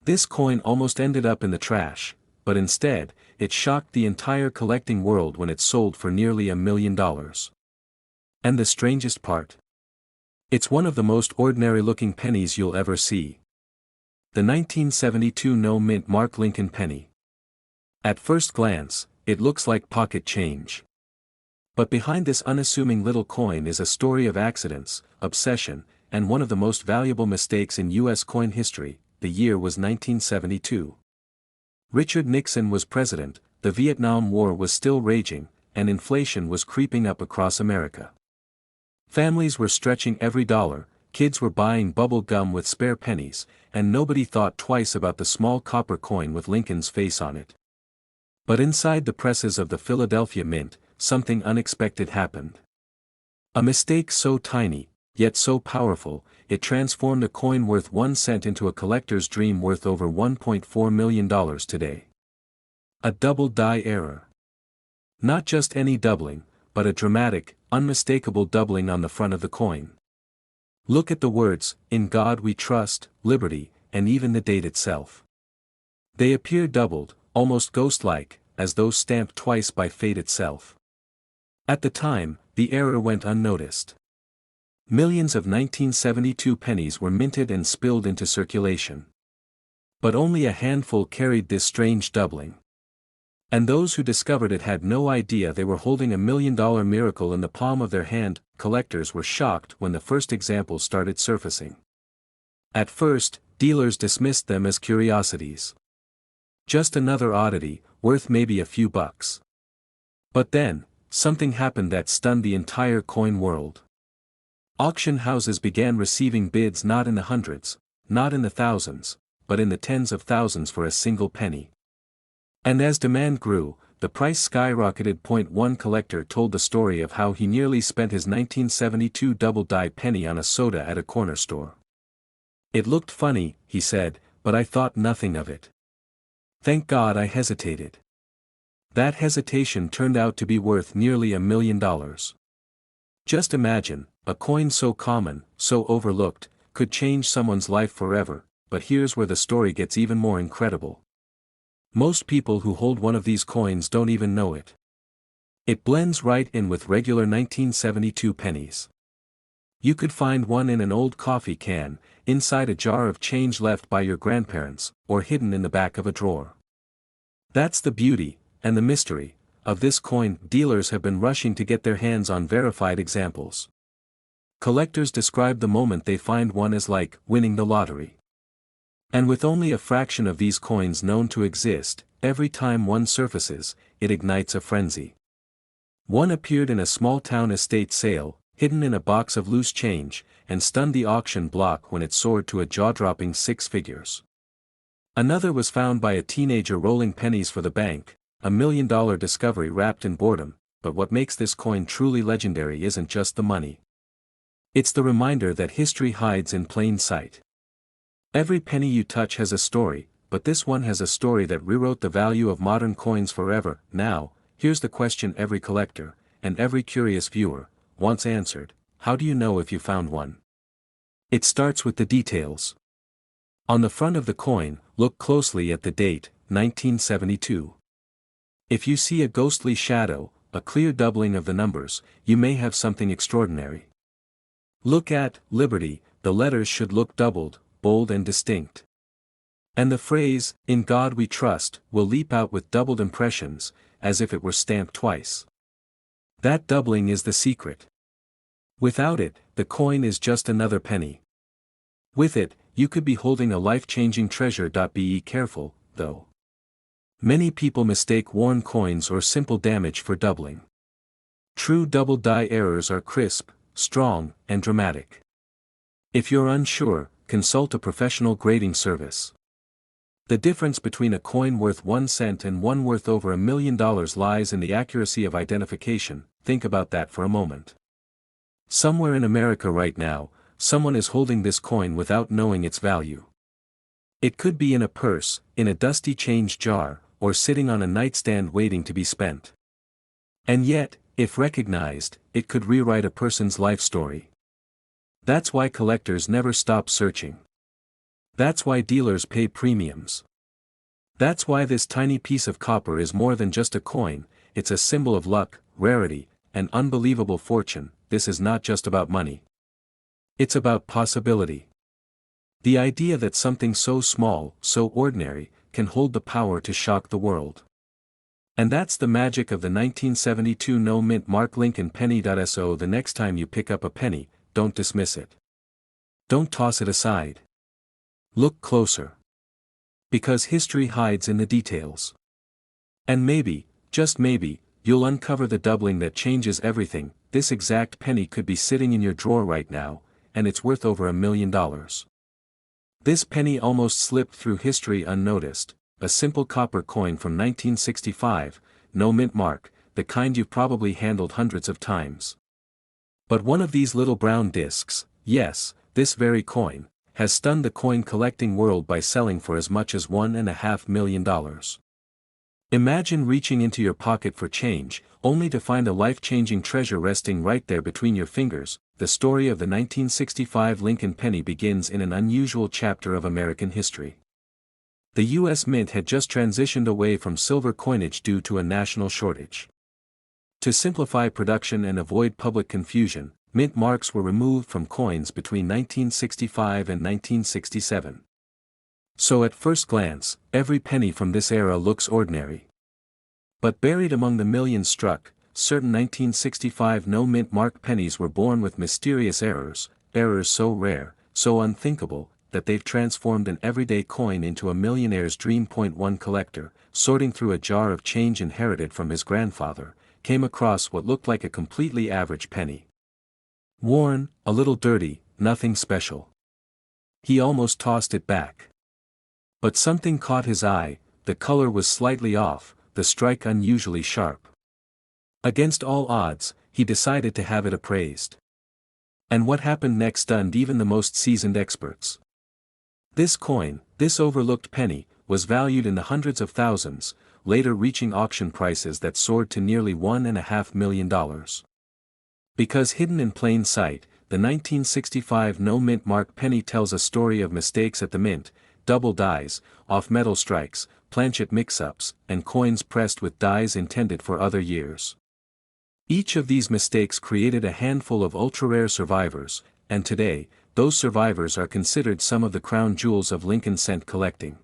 This coin almost ended up in the trash, but instead, it shocked the entire collecting world when it sold for nearly $1 million. And the strangest part? It's one of the most ordinary-looking pennies you'll ever see. The 1972 no-mint Mark Lincoln penny. At first glance, it looks like pocket change. But behind this unassuming little coin is a story of accidents, obsession, and one of the most valuable mistakes in U.S. coin history. The year was 1972. Richard Nixon was president, the Vietnam War was still raging, and inflation was creeping up across America. Families were stretching every dollar, kids were buying bubble gum with spare pennies, and nobody thought twice about the small copper coin with Lincoln's face on it. But inside the presses of the Philadelphia Mint, something unexpected happened. A mistake so tiny, yet so powerful, it transformed a coin worth 1 cent into a collector's dream worth over $1.4 million today. A double die error. Not just any doubling, but a dramatic, unmistakable doubling on the front of the coin. Look at the words, "In God We Trust," "Liberty," and even the date itself. They appear doubled, almost ghost-like, as though stamped twice by fate itself. At the time, the error went unnoticed. Millions of 1972 pennies were minted and spilled into circulation. But only a handful carried this strange doubling. And those who discovered it had no idea they were holding $1 million miracle in the palm of their hand. Collectors were shocked when the first examples started surfacing. At first, dealers dismissed them as curiosities. Just another oddity, worth maybe a few bucks. But then, something happened that stunned the entire coin world. Auction houses began receiving bids not in the hundreds, not in the thousands, but in the tens of thousands for a single penny. And as demand grew, the price skyrocketed. One collector told the story of how he nearly spent his 1972 double-die penny on a soda at a corner store. "It looked funny," he said, "but I thought nothing of it. Thank God I hesitated." That hesitation turned out to be worth nearly $1 million. Just imagine, a coin so common, so overlooked, could change someone's life forever. But here's where the story gets even more incredible. Most people who hold one of these coins don't even know it. It blends right in with regular 1972 pennies. You could find one in an old coffee can, inside a jar of change left by your grandparents, or hidden in the back of a drawer. That's the beauty, and the mystery, of this coin. Dealers have been rushing to get their hands on verified examples. Collectors describe the moment they find one as like winning the lottery. And with only a fraction of these coins known to exist, every time one surfaces, it ignites a frenzy. One appeared in a small-town estate sale, hidden in a box of loose change, and stunned the auction block when it soared to a jaw-dropping 6 figures. Another was found by a teenager rolling pennies for the bank, a $1 million discovery wrapped in boredom. But what makes this coin truly legendary isn't just the money. It's the reminder that history hides in plain sight. Every penny you touch has a story, but this one has a story that rewrote the value of modern coins forever. Now, here's the question every collector, and every curious viewer, wants answered: how do you know if you found one? It starts with the details. On the front of the coin, look closely at the date, 1972. If you see a ghostly shadow, a clear doubling of the numbers, you may have something extraordinary. Look at Liberty, the letters should look doubled, bold and distinct. And the phrase, "In God We Trust," will leap out with doubled impressions, as if it were stamped twice. That doubling is the secret. Without it, the coin is just another penny. With it, you could be holding a life-changing treasure. Be careful, though. Many people mistake worn coins or simple damage for doubling. True double-die errors are crisp, strong, and dramatic. If you're unsure, consult a professional grading service. The difference between a coin worth 1 cent and one worth over $1 million lies in the accuracy of identification. Think about that for a moment. Somewhere in America right now, someone is holding this coin without knowing its value. It could be in a purse, in a dusty change jar, or sitting on a nightstand waiting to be spent. And yet, if recognized, it could rewrite a person's life story. That's why collectors never stop searching. That's why dealers pay premiums. That's why this tiny piece of copper is more than just a coin, it's a symbol of luck, rarity, and unbelievable fortune. This is not just about money. It's about possibility. The idea that something so small, so ordinary, can hold the power to shock the world. And that's the magic of the 1972 no-mint mark Lincoln penny. So the next time you pick up a penny, don't dismiss it. Don't toss it aside. Look closer. Because history hides in the details. And maybe, just maybe, you'll uncover the doubling that changes everything. This exact penny could be sitting in your drawer right now, and it's worth over $1 million. This penny almost slipped through history unnoticed, a simple copper coin from 1965, no mint mark, the kind you've probably handled hundreds of times. But one of these little brown discs, yes, this very coin, has stunned the coin collecting world by selling for as much as $1.5 million. Imagine reaching into your pocket for change, only to find a life-changing treasure resting right there between your fingers. The story of the 1965 Lincoln penny begins in an unusual chapter of American history. The U.S. Mint had just transitioned away from silver coinage due to a national shortage. To simplify production and avoid public confusion, mint marks were removed from coins between 1965 and 1967. So at first glance, every penny from this era looks ordinary. But buried among the millions struck, certain 1965 no-mint mark pennies were born with mysterious errors so rare, so unthinkable, that they've transformed an everyday coin into a millionaire's dream. One collector, sorting through a jar of change inherited from his grandfather, came across what looked like a completely average penny. Worn, a little dirty, nothing special. He almost tossed it back. But something caught his eye, the color was slightly off, the strike unusually sharp. Against all odds, he decided to have it appraised. And what happened next stunned even the most seasoned experts. This coin, this overlooked penny, was valued in the hundreds of thousands, later reaching auction prices that soared to nearly $1.5 million. Because hidden in plain sight, the 1965 no-mint mark penny tells a story of mistakes at the mint, double dies, off-metal strikes, planchet mix-ups, and coins pressed with dies intended for other years. Each of these mistakes created a handful of ultra-rare survivors, and today, those survivors are considered some of the crown jewels of Lincoln cent collecting.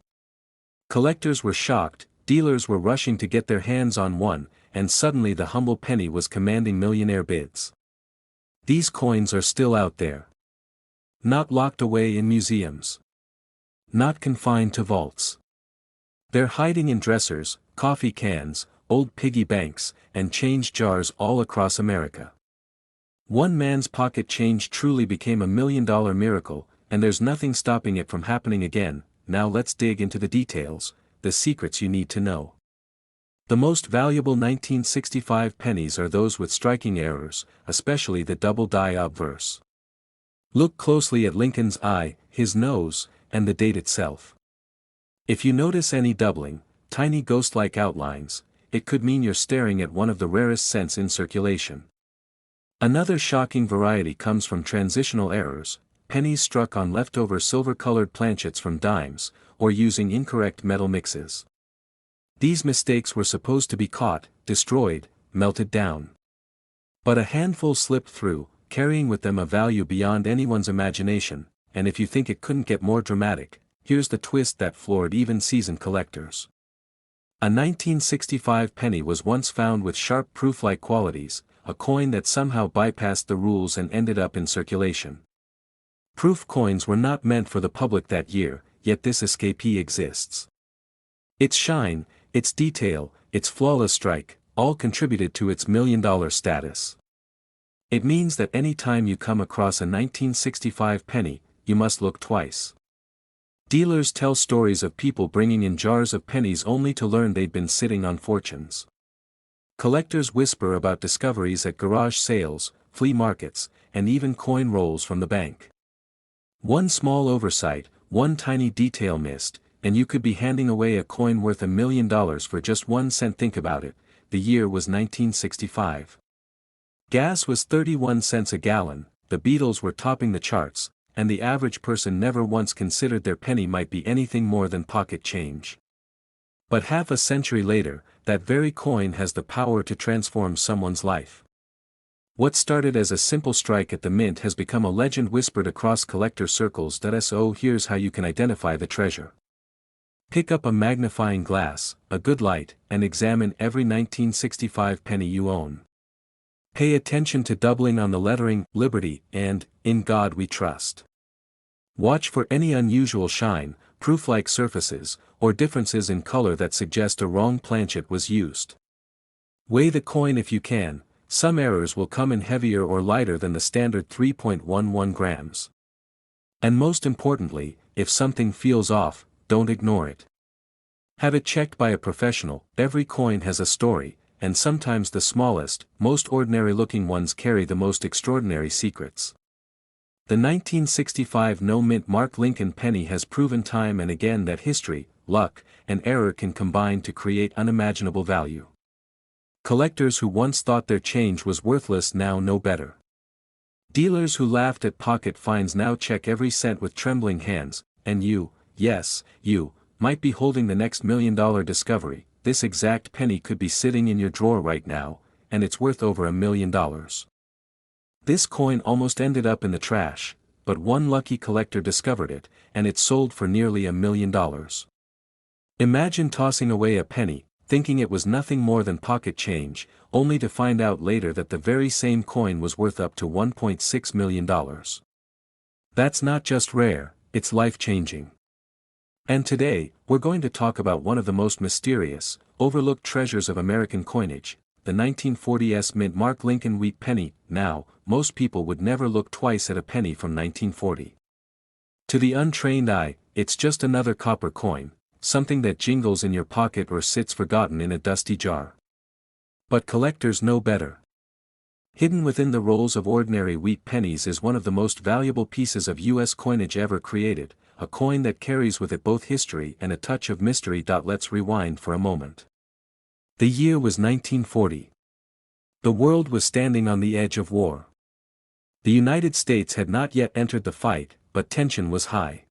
Collectors were shocked, dealers were rushing to get their hands on one, and suddenly the humble penny was commanding millionaire bids. These coins are still out there. Not locked away in museums. Not confined to vaults. They're hiding in dressers, coffee cans, old piggy banks, and change jars all across America. One man's pocket change truly became $1 million miracle, and there's nothing stopping it from happening again. Now let's dig into the details, the secrets you need to know. The most valuable 1965 pennies are those with striking errors, especially the double die obverse. Look closely at Lincoln's eye, his nose, and the date itself. If you notice any doubling, tiny ghost-like outlines, it could mean you're staring at one of the rarest cents in circulation. Another shocking variety comes from transitional errors, pennies struck on leftover silver-colored planchets from dimes, or using incorrect metal mixes. These mistakes were supposed to be caught, destroyed, melted down. But a handful slipped through, carrying with them a value beyond anyone's imagination, and if you think it couldn't get more dramatic, here's the twist that floored even seasoned collectors. A 1965 penny was once found with sharp proof-like qualities, a coin that somehow bypassed the rules and ended up in circulation. Proof coins were not meant for the public that year, yet this escapee exists. Its shine, its detail, its flawless strike, all contributed to its $1 million status. It means that any time you come across a 1965 penny, you must look twice. Dealers tell stories of people bringing in jars of pennies only to learn they'd been sitting on fortunes. Collectors whisper about discoveries at garage sales, flea markets, and even coin rolls from the bank. One small oversight, one tiny detail missed, and you could be handing away a coin worth $1 million for just 1 cent. Think about it, the year was 1965. Gas was 31 cents a gallon, the Beatles were topping the charts, and the average person never once considered their penny might be anything more than pocket change. But half a century later, that very coin has the power to transform someone's life. What started as a simple strike at the mint has become a legend whispered across collector circles. So here's how you can identify the treasure. Pick up a magnifying glass, a good light, and examine every 1965 penny you own. Pay attention to doubling on the lettering, Liberty, and, In God We Trust. Watch for any unusual shine, proof-like surfaces, or differences in color that suggest a wrong planchet was used. Weigh the coin if you can. Some errors will come in heavier or lighter than the standard 3.11 grams. And most importantly, if something feels off, don't ignore it. Have it checked by a professional. Every coin has a story, and sometimes the smallest, most ordinary-looking ones carry the most extraordinary secrets. The 1965 no-mint Mark Lincoln penny has proven time and again that history, luck, and error can combine to create unimaginable value. Collectors who once thought their change was worthless now know better. Dealers who laughed at pocket finds now check every cent with trembling hands, and you, yes, you, might be holding the next $1 million discovery. This exact penny could be sitting in your drawer right now, and it's worth over $1 million. This coin almost ended up in the trash, but one lucky collector discovered it, and it sold for nearly $1 million. Imagine tossing away a penny, thinking it was nothing more than pocket change, only to find out later that the very same coin was worth up to $1.6 million. That's not just rare, it's life-changing. And today, we're going to talk about one of the most mysterious, overlooked treasures of American coinage, the 1940s mint Mark Lincoln wheat penny. Now, most people would never look twice at a penny from 1940. To the untrained eye, it's just another copper coin, something that jingles in your pocket or sits forgotten in a dusty jar. But collectors know better. Hidden within the rolls of ordinary wheat pennies is one of the most valuable pieces of U.S. coinage ever created, a coin that carries with it both history and a touch of mystery. Let's rewind for a moment. The year was 1940. The world was standing on the edge of war. The United States had not yet entered the fight, but tension was high.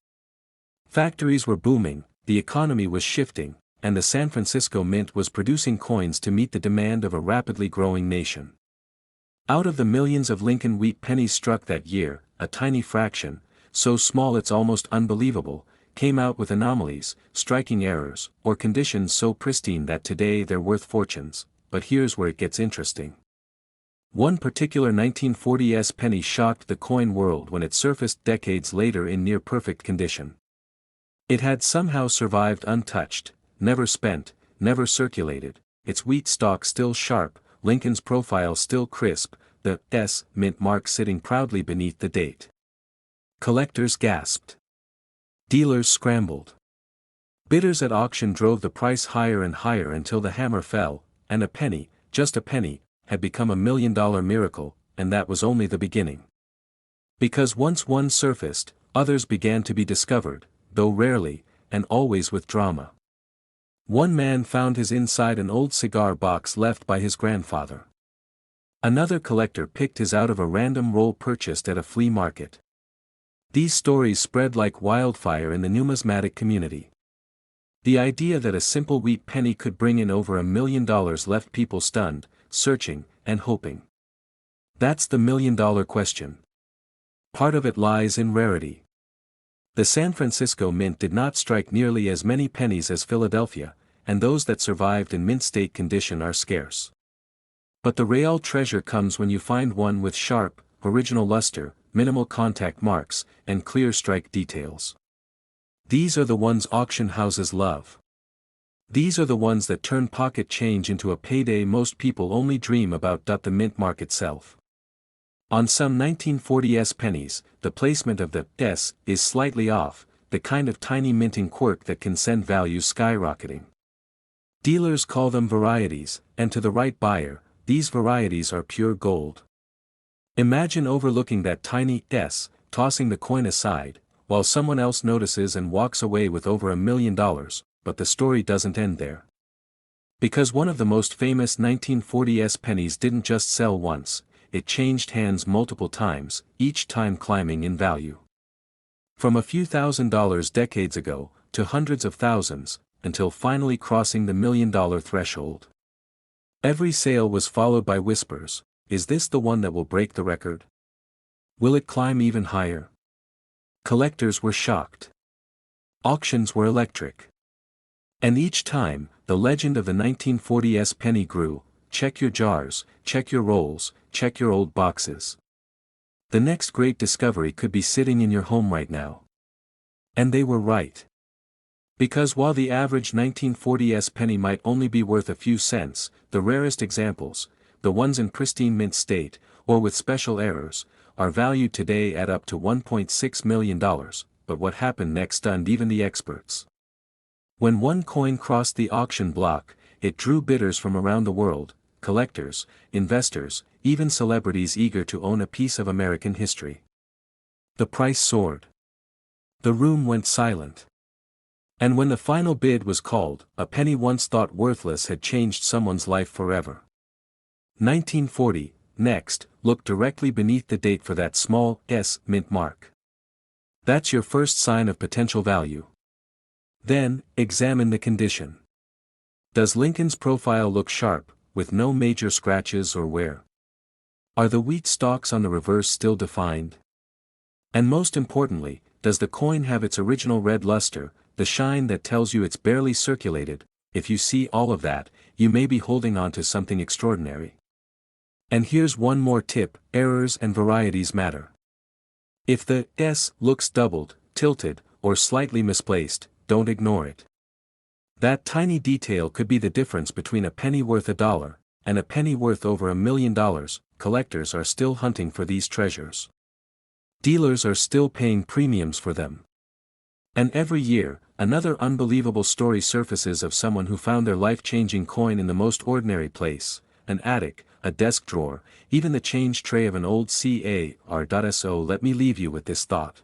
Factories were booming, the economy was shifting, and the San Francisco Mint was producing coins to meet the demand of a rapidly growing nation. Out of the millions of Lincoln wheat pennies struck that year, a tiny fraction, so small it's almost unbelievable, came out with anomalies, striking errors, or conditions so pristine that today they're worth fortunes. But here's where it gets interesting. One particular 1940s penny shocked the coin world when it surfaced decades later in near-perfect condition. It had somehow survived untouched, never spent, never circulated, its wheat stalk still sharp, Lincoln's profile still crisp, the S mint mark sitting proudly beneath the date. Collectors gasped. Dealers scrambled. Bidders at auction drove the price higher and higher until the hammer fell, and a penny, just a penny, had become $1 million miracle, and that was only the beginning. Because once one surfaced, others began to be discovered, though rarely, and always with drama. One man found his inside an old cigar box left by his grandfather. Another collector picked his out of a random roll purchased at a flea market. These stories spread like wildfire in the numismatic community. The idea that a simple wheat penny could bring in over $1 million left people stunned, searching, and hoping. That's the $1 million question. Part of it lies in rarity. The San Francisco Mint did not strike nearly as many pennies as Philadelphia, and those that survived in mint state condition are scarce. But the real treasure comes when you find one with sharp, original luster, minimal contact marks, and clear strike details. These are the ones auction houses love. These are the ones that turn pocket change into a payday most people only dream about. The mint mark itself. On some 1940s pennies, the placement of the S is slightly off, the kind of tiny minting quirk that can send values skyrocketing. Dealers call them varieties, and to the right buyer, these varieties are pure gold. Imagine overlooking that tiny S, tossing the coin aside, while someone else notices and walks away with over $1 million, but the story doesn't end there. Because one of the most famous 1940s pennies didn't just sell once, it changed hands multiple times, each time climbing in value. From a few $1,000s decades ago, to hundreds of thousands, until finally crossing the $1 million threshold. Every sale was followed by whispers, is this the one that will break the record? Will it climb even higher? Collectors were shocked. Auctions were electric. And each time, the legend of the 1940s penny grew. Check your jars, check your rolls, check your old boxes. The next great discovery could be sitting in your home right now. And they were right. Because while the average 1940s penny might only be worth a few cents, the rarest examples, the ones in pristine mint state, or with special errors, are valued today at up to $1.6 million, but what happened next stunned even the experts. When one coin crossed the auction block, it drew bidders from around the world, collectors, investors, even celebrities eager to own a piece of American history. The price soared. The room went silent. And when the final bid was called, a penny once thought worthless had changed someone's life forever. 1940, next, look directly beneath the date for that small S mint mark. That's your first sign of potential value. Then, examine the condition. Does Lincoln's profile look sharp, with no major scratches or wear? Are the wheat stalks on the reverse still defined? And most importantly, does the coin have its original red luster, the shine that tells you it's barely circulated? If you see all of that, you may be holding on to something extraordinary. And here's one more tip: errors and varieties matter. If the S looks doubled, tilted, or slightly misplaced, don't ignore it. That tiny detail could be the difference between a penny worth $1 and a penny worth over $1 million. Collectors are still hunting for these treasures. Dealers are still paying premiums for them. And every year, another unbelievable story surfaces of someone who found their life-changing coin in the most ordinary place: an attic, a desk drawer, even the change tray of an old car. Let me leave you with this thought.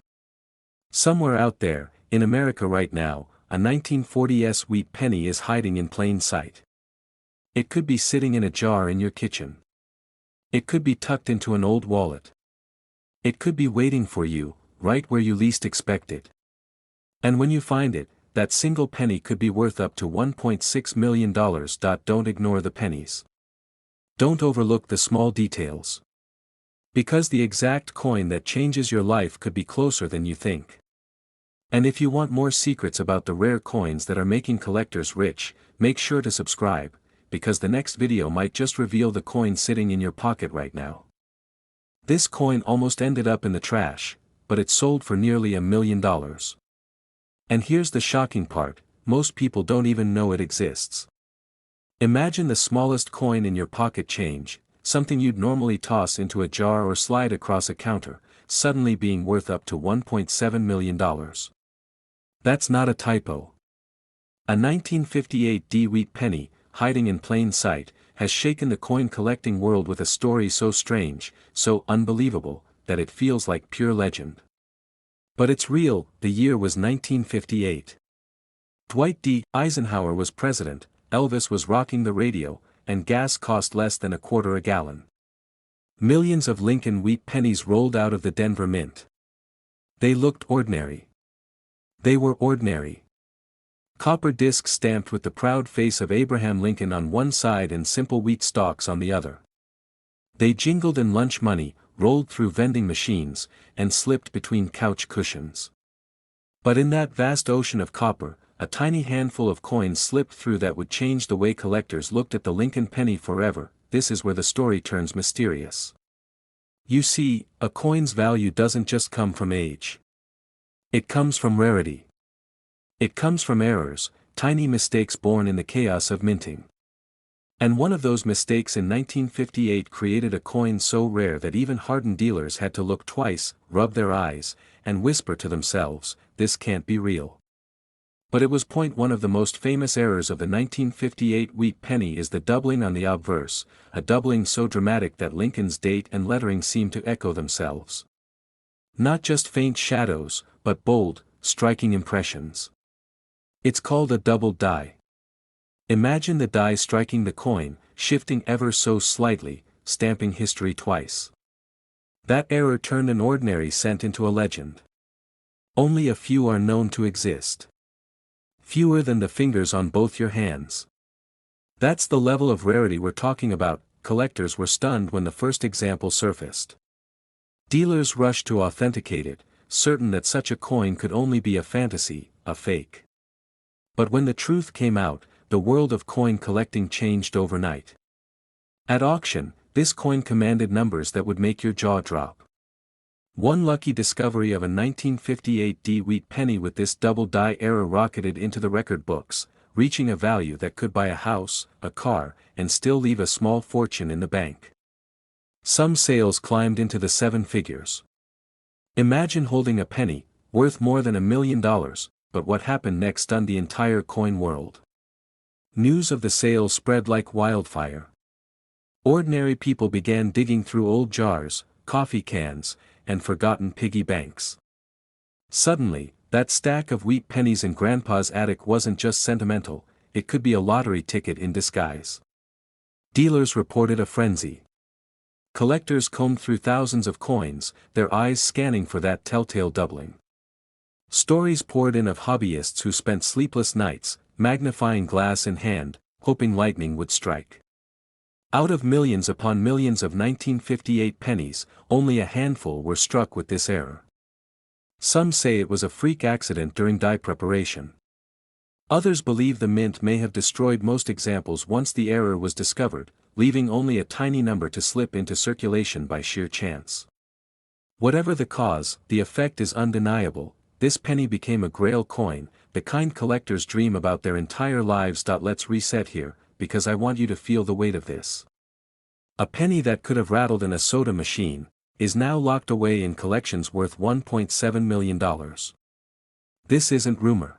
Somewhere out there, in America right now, a 1940s wheat penny is hiding in plain sight. It could be sitting in a jar in your kitchen. It could be tucked into an old wallet. It could be waiting for you, right where you least expect it. And when you find it, that single penny could be worth up to $1.6 million. Don't ignore the pennies. Don't overlook the small details. Because the exact coin that changes your life could be closer than you think. And if you want more secrets about the rare coins that are making collectors rich, make sure to subscribe, because the next video might just reveal the coin sitting in your pocket right now. This coin almost ended up in the trash, but it sold for nearly $1 million. And here's the shocking part: most people don't even know it exists. Imagine the smallest coin in your pocket change, something you'd normally toss into a jar or slide across a counter, suddenly being worth up to $1.7 million. That's not a typo. A 1958 D wheat penny, hiding in plain sight, has shaken the coin collecting world with a story so strange, so unbelievable, that it feels like pure legend. But it's real. The year was 1958. Dwight D. Eisenhower was president, Elvis was rocking the radio, and gas cost less than $0.25 a gallon. Millions of Lincoln wheat pennies rolled out of the Denver Mint. They looked ordinary. They were ordinary. Copper discs stamped with the proud face of Abraham Lincoln on one side and simple wheat stalks on the other. They jingled in lunch money, rolled through vending machines, and slipped between couch cushions. But in that vast ocean of copper, a tiny handful of coins slipped through that would change the way collectors looked at the Lincoln penny forever. This is where the story turns mysterious. You see, a coin's value doesn't just come from age. It comes from rarity. It comes from errors, tiny mistakes born in the chaos of minting. And one of those mistakes in 1958 created a coin so rare that even hardened dealers had to look twice, rub their eyes, and whisper to themselves, "This can't be real." But it was one of the most famous errors of the 1958 wheat penny is the doubling on the obverse, a doubling so dramatic that Lincoln's date and lettering seemed to echo themselves. Not just faint shadows, but bold, striking impressions. It's called a doubled die. Imagine the die striking the coin, shifting ever so slightly, stamping history twice. That error turned an ordinary cent into a legend. Only a few are known to exist. Fewer than the fingers on both your hands. That's the level of rarity we're talking about. Collectors were stunned when the first example surfaced. Dealers rushed to authenticate it, certain that such a coin could only be a fantasy, a fake. But when the truth came out, the world of coin collecting changed overnight. At auction, this coin commanded numbers that would make your jaw drop. One lucky discovery of a 1958 D wheat penny with this double die error rocketed into the record books, reaching a value that could buy a house, a car, and still leave a small fortune in the bank. Some sales climbed into the seven figures. Imagine holding a penny, worth more than $1 million, but what happened next stunned the entire coin world. News of the sale spread like wildfire. Ordinary people began digging through old jars, coffee cans, and forgotten piggy banks. Suddenly, that stack of wheat pennies in Grandpa's attic wasn't just sentimental, it could be a lottery ticket in disguise. Dealers reported a frenzy. Collectors combed through thousands of coins, their eyes scanning for that telltale doubling. Stories poured in of hobbyists who spent sleepless nights, magnifying glass in hand, hoping lightning would strike. Out of millions upon millions of 1958 pennies, only a handful were struck with this error. Some say it was a freak accident during die preparation. Others believe the mint may have destroyed most examples once the error was discovered, leaving only a tiny number to slip into circulation by sheer chance. Whatever the cause, the effect is undeniable. This penny became a grail coin, the kind collectors dream about their entire lives. Let's reset here, because I want you to feel the weight of this. A penny that could have rattled in a soda machine, is now locked away in collections worth $1.7 million. This isn't rumor.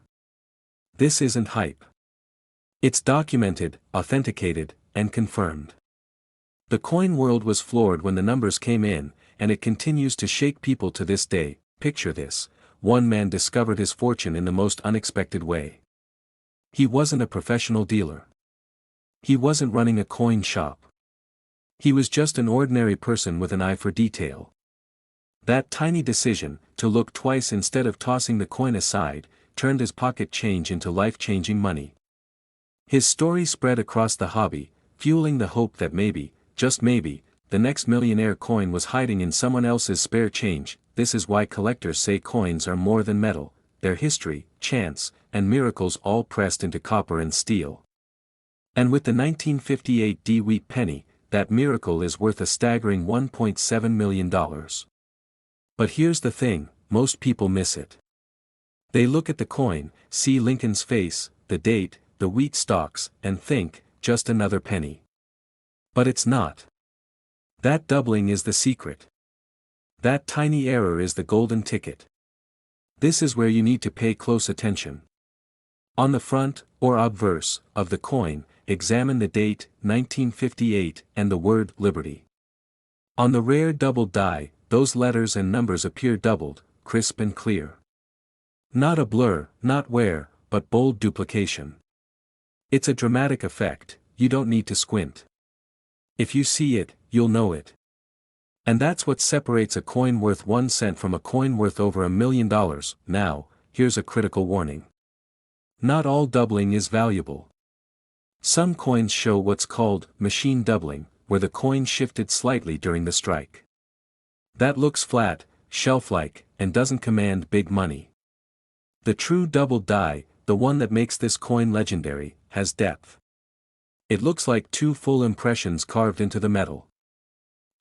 This isn't hype. It's documented, authenticated, and confirmed. The coin world was floored when the numbers came in, and it continues to shake people to this day. Picture this: one man discovered his fortune in the most unexpected way. He wasn't a professional dealer. He wasn't running a coin shop. He was just an ordinary person with an eye for detail. That tiny decision, to look twice instead of tossing the coin aside, turned his pocket change into life-changing money. His story spread across the hobby, fueling the hope that maybe, just maybe, the next millionaire coin was hiding in someone else's spare change. This is why collectors say coins are more than metal, they're history, chance, and miracles all pressed into copper and steel. And with the 1958 D wheat penny, that miracle is worth a staggering $1.7 million. But here's the thing, most people miss it. They look at the coin, see Lincoln's face, the date, the wheat stalks, and think, just another penny. But it's not. That doubling is the secret. That tiny error is the golden ticket. This is where you need to pay close attention. On the front, or obverse, of the coin, examine the date, 1958, and the word Liberty. On the rare doubled die, those letters and numbers appear doubled, crisp and clear. Not a blur, not wear, but bold duplication. It's a dramatic effect, you don't need to squint. If you see it, you'll know it. And that's what separates a coin worth 1 cent from a coin worth over $1 million. Now, here's a critical warning. Not all doubling is valuable. Some coins show what's called machine doubling, where the coin shifted slightly during the strike. That looks flat, shelf-like, and doesn't command big money. The true doubled die, the one that makes this coin legendary, has depth. It looks like two full impressions carved into the metal.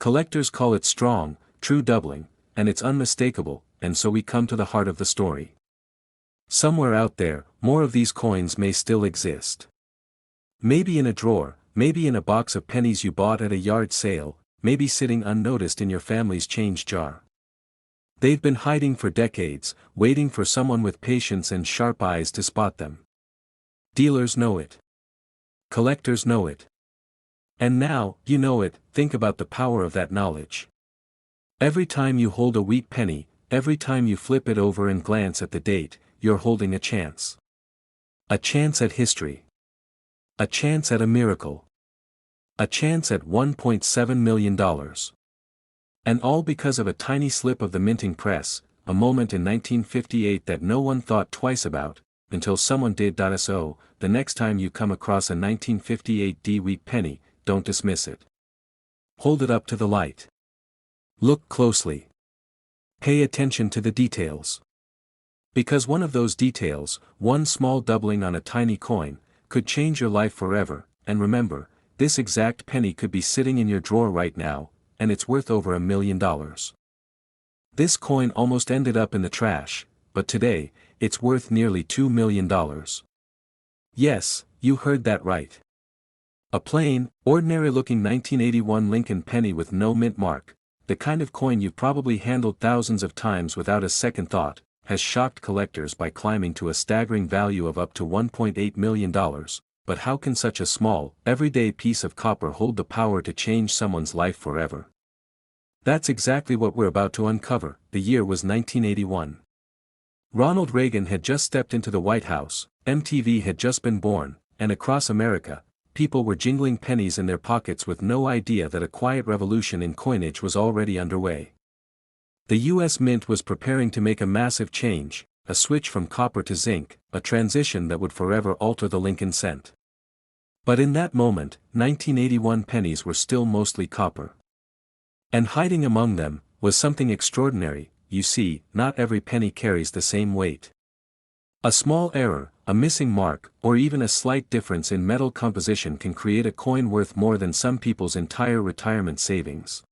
Collectors call it strong, true doubling, and it's unmistakable, and so we come to the heart of the story. Somewhere out there, more of these coins may still exist. Maybe in a drawer, maybe in a box of pennies you bought at a yard sale, maybe sitting unnoticed in your family's change jar. They've been hiding for decades, waiting for someone with patience and sharp eyes to spot them. Dealers know it. Collectors know it. And now, you know it. Think about the power of that knowledge. Every time you hold a wheat penny, every time you flip it over and glance at the date, you're holding a chance. A chance at history. A chance at a miracle. A chance at $1.7 million. And all because of a tiny slip of the minting press, a moment in 1958 that no one thought twice about, until someone did. So, the next time you come across a 1958 D-week penny, don't dismiss it. Hold it up to the light. Look closely. Pay attention to the details. Because one of those details, one small doubling on a tiny coin, could change your life forever. And remember, this exact penny could be sitting in your drawer right now, and it's worth over $1 million. This coin almost ended up in the trash, but today, it's worth nearly $2 million. Yes, you heard that right. A plain, ordinary-looking 1981 Lincoln penny with no mint mark, the kind of coin you've probably handled thousands of times without a second thought, has shocked collectors by climbing to a staggering value of up to $1.8 million. But how can such a small, everyday piece of copper hold the power to change someone's life forever? That's exactly what we're about to uncover. The year was 1981. Ronald Reagan had just stepped into the White House, MTV had just been born, and across America, people were jingling pennies in their pockets with no idea that a quiet revolution in coinage was already underway. The U.S. Mint was preparing to make a massive change, a switch from copper to zinc, a transition that would forever alter the Lincoln cent. But in that moment, 1981 pennies were still mostly copper. And hiding among them, was something extraordinary. You see, not every penny carries the same weight. A small error, a missing mark, or even a slight difference in metal composition can create a coin worth more than some people's entire retirement savings.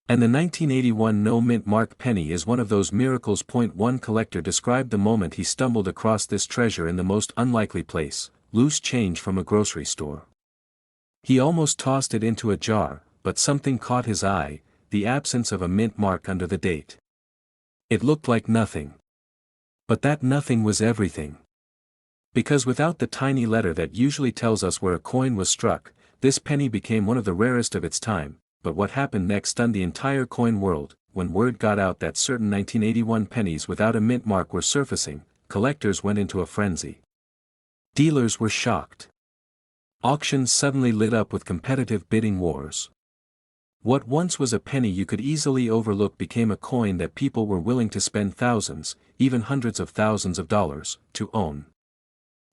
And the 1981 no-mint mark penny is one of those miracles. One collector described the moment he stumbled across this treasure in the most unlikely place, loose change from a grocery store. He almost tossed it into a jar, but something caught his eye, the absence of a mint mark under the date. It looked like nothing. But that nothing was everything. Because without the tiny letter that usually tells us where a coin was struck, this penny became one of the rarest of its time. But what happened next stunned the entire coin world. When word got out that certain 1981 pennies without a mint mark were surfacing, collectors went into a frenzy. Dealers were shocked. Auctions suddenly lit up with competitive bidding wars. What once was a penny you could easily overlook became a coin that people were willing to spend thousands, even hundreds of thousands of dollars, to own.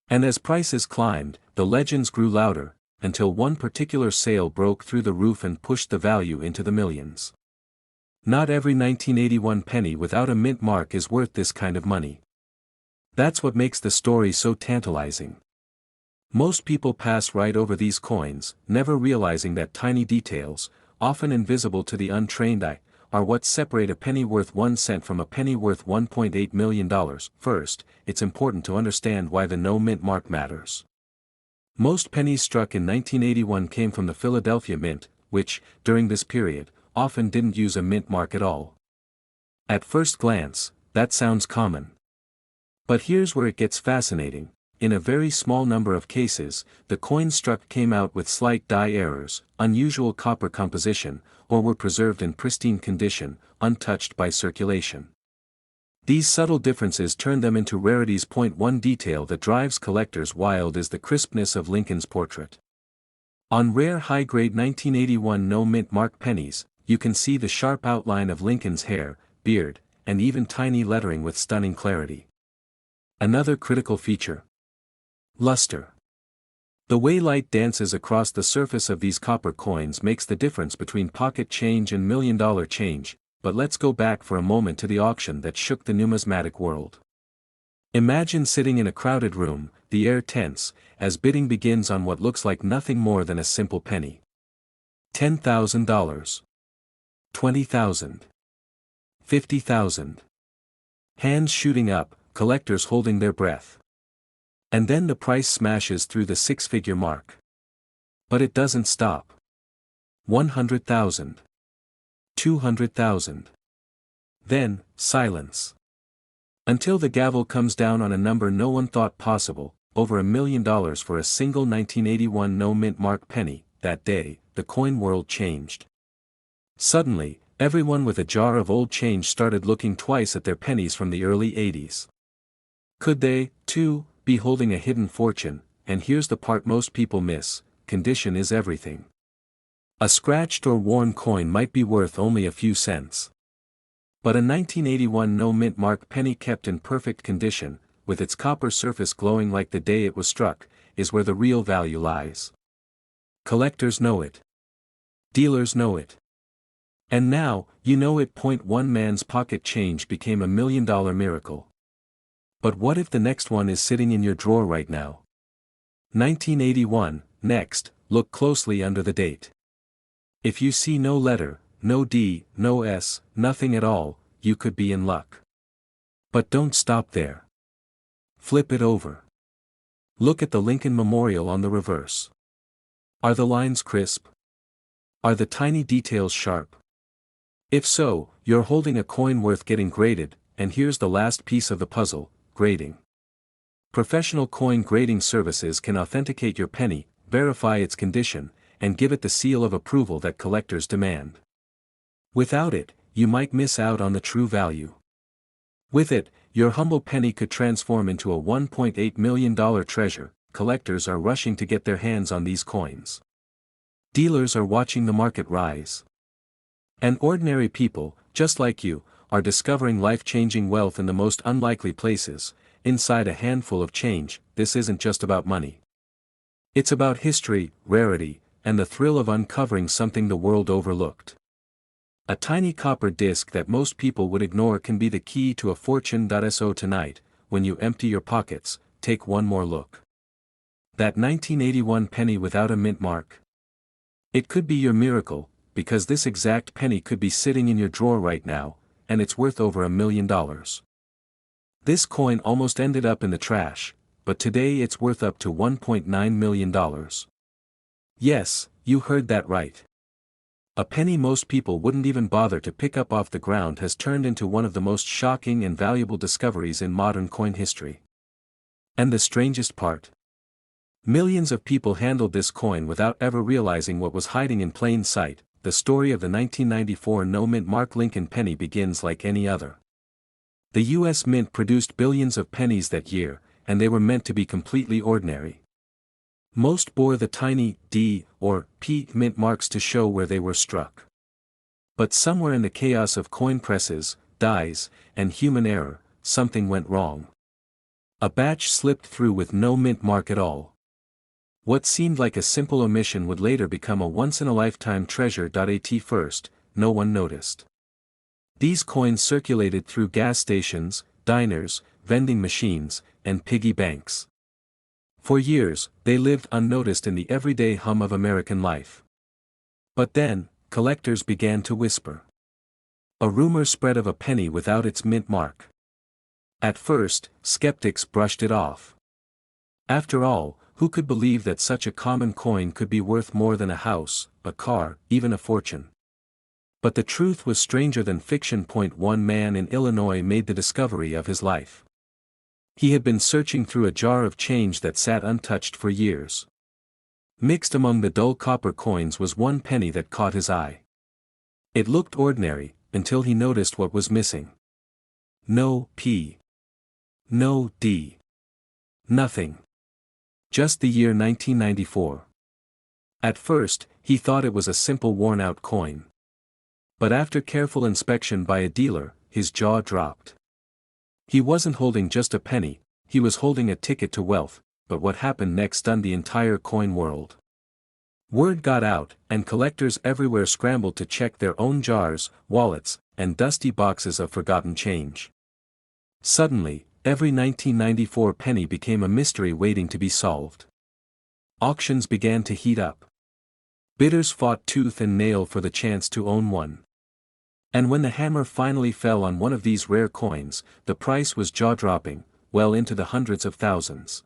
And as prices climbed, the legends grew louder, until one particular sale broke through the roof and pushed the value into the millions. Not every 1981 penny without a mint mark is worth this kind of money. That's what makes the story so tantalizing. Most people pass right over these coins, never realizing that tiny details, often invisible to the untrained eye, are what separate a penny worth 1 cent from a penny worth $1.8 million. First, it's important to understand why the no mint mark matters. Most pennies struck in 1981 came from the Philadelphia Mint, which, during this period, often didn't use a mint mark at all. At first glance, that sounds common. But here's where it gets fascinating. In a very small number of cases, the coins struck came out with slight die errors, unusual copper composition, or were preserved in pristine condition, untouched by circulation. These subtle differences turn them into rarities. One detail that drives collectors wild is the crispness of Lincoln's portrait. On rare high-grade 1981 no-mint mark pennies, you can see the sharp outline of Lincoln's hair, beard, and even tiny lettering with stunning clarity. Another critical feature: luster. The way light dances across the surface of these copper coins makes the difference between pocket change and million-dollar change. But let's go back for a moment to the auction that shook the numismatic world. Imagine sitting in a crowded room, the air tense, as bidding begins on what looks like nothing more than a simple penny. $10,000. $20,000. $50,000. Hands shooting up, collectors holding their breath. And then the price smashes through the six-figure mark. But it doesn't stop. 100,000. 200,000. Then, silence. Until the gavel comes down on a number no one thought possible, over $1 million for a single 1981 no-mint mark penny. That day, the coin world changed. Suddenly, everyone with a jar of old change started looking twice at their pennies from the early 80s. Could they, too, be holding a hidden fortune? And here's the part most people miss: condition is everything. A scratched or worn coin might be worth only a few cents. But a 1981 no-mint mark penny kept in perfect condition, with its copper surface glowing like the day it was struck, is where the real value lies. Collectors know it. Dealers know it. And now, you know it. One man's pocket change became a $1 million miracle. But what if the next one is sitting in your drawer right now? 1981, next, look closely under the date. If you see no letter, no D, no S, nothing at all, you could be in luck. But don't stop there. Flip it over. Look at the Lincoln Memorial on the reverse. Are the lines crisp? Are the tiny details sharp? If so, you're holding a coin worth getting graded, and here's the last piece of the puzzle: grading. Professional coin grading services can authenticate your penny, verify its condition, and give it the seal of approval that collectors demand. Without it, you might miss out on the true value. With it, your humble penny could transform into a $1.8 million treasure. Collectors are rushing to get their hands on these coins. Dealers are watching the market rise. And ordinary people, just like you, are discovering life-changing wealth in the most unlikely places, inside a handful of change. This isn't just about money. It's about history, rarity, and the thrill of uncovering something the world overlooked. A tiny copper disc that most people would ignore can be the key to a fortune. So tonight, when you empty your pockets, take one more look. That 1981 penny without a mint mark? It could be your miracle, because this exact penny could be sitting in your drawer right now, and it's worth over $1 million. This coin almost ended up in the trash, but today it's worth up to $1.9 million. Yes, you heard that right. A penny most people wouldn't even bother to pick up off the ground has turned into one of the most shocking and valuable discoveries in modern coin history. And the strangest part? Millions of people handled this coin without ever realizing what was hiding in plain sight. The story of the 1994 no-mint mark Lincoln penny begins like any other. The U.S. Mint produced billions of pennies that year, and they were meant to be completely ordinary. Most bore the tiny D or P mint marks to show where they were struck. But somewhere in the chaos of coin presses, dies, and human error, something went wrong. A batch slipped through with no mint mark at all. What seemed like a simple omission would later become a once-in-a-lifetime treasure. At first, no one noticed. These coins circulated through gas stations, diners, vending machines, and piggy banks. For years, they lived unnoticed in the everyday hum of American life. But then, collectors began to whisper. A rumor spread of a penny without its mint mark. At first, skeptics brushed it off. After all, who could believe that such a common coin could be worth more than a house, a car, even a fortune? But the truth was stranger than fiction. One man in Illinois made the discovery of his life. He had been searching through a jar of change that sat untouched for years. Mixed among the dull copper coins was one penny that caught his eye. It looked ordinary, until he noticed what was missing. No P. No D. Nothing. Just the year 1994. At first, he thought it was a simple worn-out coin. But after careful inspection by a dealer, his jaw dropped. He wasn't holding just a penny, he was holding a ticket to wealth. But what happened next stunned the entire coin world. Word got out, and collectors everywhere scrambled to check their own jars, wallets, and dusty boxes of forgotten change. Suddenly, every 1994 penny became a mystery waiting to be solved. Auctions began to heat up. Bidders fought tooth and nail for the chance to own one. And when the hammer finally fell on one of these rare coins, the price was jaw-dropping, well into the hundreds of thousands.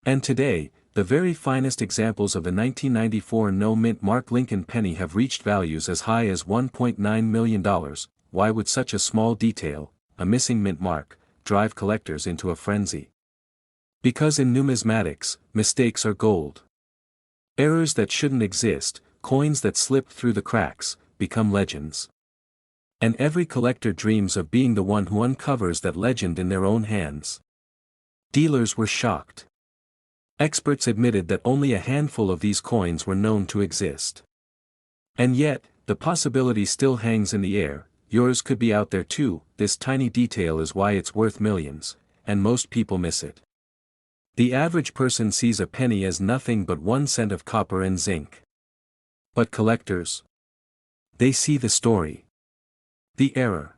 And today, the very finest examples of the 1994 no-mint mark Lincoln penny have reached values as high as $1.9 million. Why would such a small detail, a missing mint mark, drive collectors into a frenzy? Because in numismatics, mistakes are gold. Errors that shouldn't exist, coins that slip through the cracks, become legends. And every collector dreams of being the one who uncovers that legend in their own hands. Dealers were shocked. Experts admitted that only a handful of these coins were known to exist. And yet, the possibility still hangs in the air. yours could be out there too. This tiny detail is why it's worth millions, and most people miss it. The average person sees a penny as nothing but 1 cent of copper and zinc. But collectors? They see the story. The error.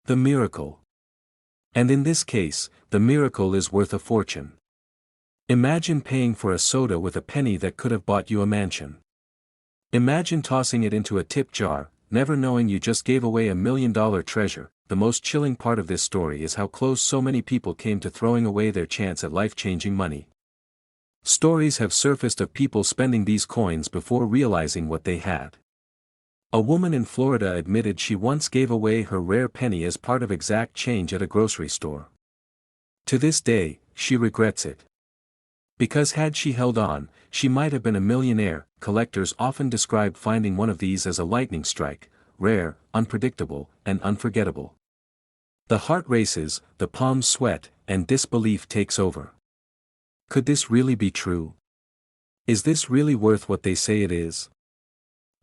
The miracle. And in this case, the miracle is worth a fortune. Imagine paying for a soda with a penny that could have bought you a mansion. Imagine tossing it into a tip jar, never knowing you just gave away $1 million treasure. The most chilling part of this story is how close so many people came to throwing away their chance at life-changing money. Stories have surfaced of people spending these coins before realizing what they had. A woman in Florida admitted she once gave away her rare penny as part of exact change at a grocery store. To this day, she regrets it. Because had she held on, she might have been a millionaire. Collectors often describe finding one of these as a lightning strike, rare, unpredictable, and unforgettable. The heart races, the palms sweat, and disbelief takes over. Could this really be true? Is this really worth what they say it is?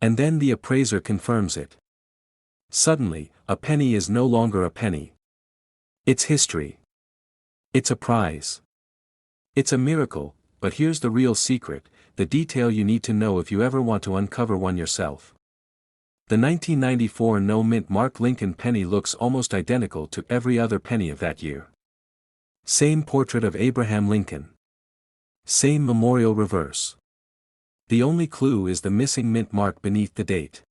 And then the appraiser confirms it. Suddenly, a penny is no longer a penny. It's history. It's a prize. It's a miracle, but here's the real secret, the detail you need to know if you ever want to uncover one yourself. The 1994 no-mint Mark Lincoln penny looks almost identical to every other penny of that year. Same portrait of Abraham Lincoln. Same memorial reverse. The only clue is the missing mint mark beneath the date.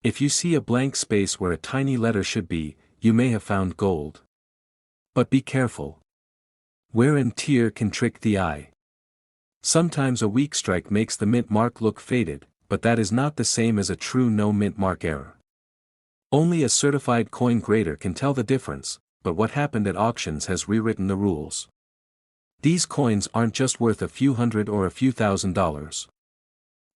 If you see a blank space where a tiny letter should be, you may have found gold. But be careful. Wear and tear can trick the eye. Sometimes a weak strike makes the mint mark look faded, but that is not the same as a true no-mint mark error. Only a certified coin grader can tell the difference, but what happened at auctions has rewritten the rules. These coins aren't just worth a few hundred or a few $1,000s.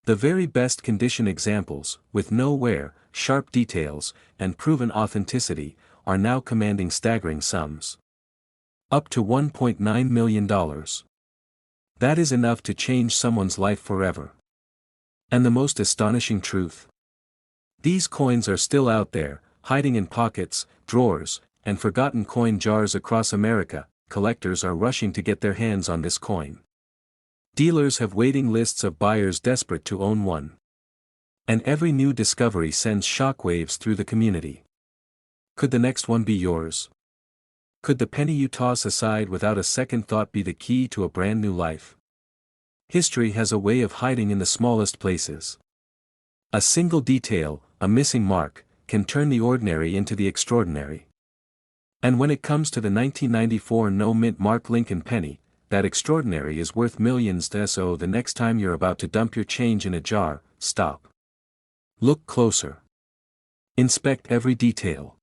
The very best condition examples, with no wear, sharp details, and proven authenticity, are now commanding staggering sums. Up to $1.9 million. That is enough to change someone's life forever. And the most astonishing truth? These coins are still out there, hiding in pockets, drawers, and forgotten coin jars across America. Collectors are rushing to get their hands on this coin. Dealers have waiting lists of buyers desperate to own one. And every new discovery sends shockwaves through the community. Could the next one be yours? Could the penny you toss aside without a second thought be the key to a brand new life? History has a way of hiding in the smallest places. A single detail, a missing mark, can turn the ordinary into the extraordinary. And when it comes to the 1994 no-mint Mark Lincoln penny, that extraordinary is worth millions. So the next time you're about to dump your change in a jar, stop. Look closer. Inspect every detail.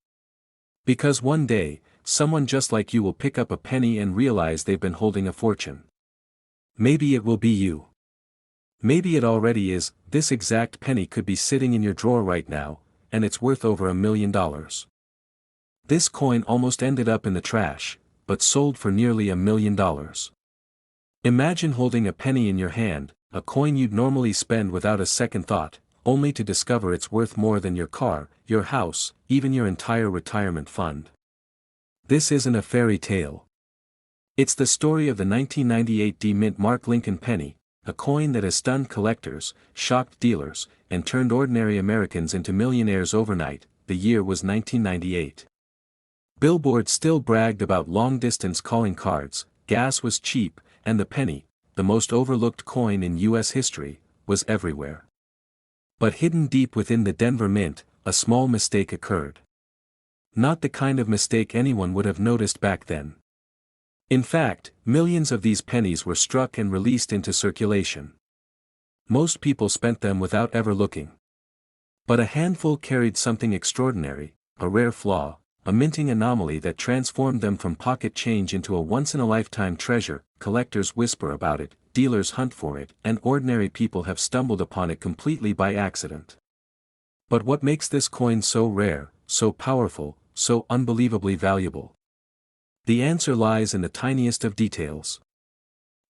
Because one day, someone just like you will pick up a penny and realize they've been holding a fortune. Maybe it will be you. Maybe it already is. This exact penny could be sitting in your drawer right now, and it's worth over $1 million. This coin almost ended up in the trash, but sold for nearly $1 million. Imagine holding a penny in your hand, a coin you'd normally spend without a second thought, only to discover it's worth more than your car, your house, even your entire retirement fund. This isn't a fairy tale. It's the story of the 1998 mint Mark Lincoln penny, a coin that has stunned collectors, shocked dealers, and turned ordinary Americans into millionaires overnight. The year was 1998. Billboards still bragged about long-distance calling cards, gas was cheap, and the penny, the most overlooked coin in U.S. history, was everywhere. But hidden deep within the Denver Mint, a small mistake occurred. Not the kind of mistake anyone would have noticed back then. In fact, millions of these pennies were struck and released into circulation. Most people spent them without ever looking. But a handful carried something extraordinary, a rare flaw, a minting anomaly that transformed them from pocket change into a once-in-a-lifetime treasure. Collectors whisper about it, dealers hunt for it, and ordinary people have stumbled upon it completely by accident. But what makes this coin so rare, so powerful, so unbelievably valuable? The answer lies in the tiniest of details.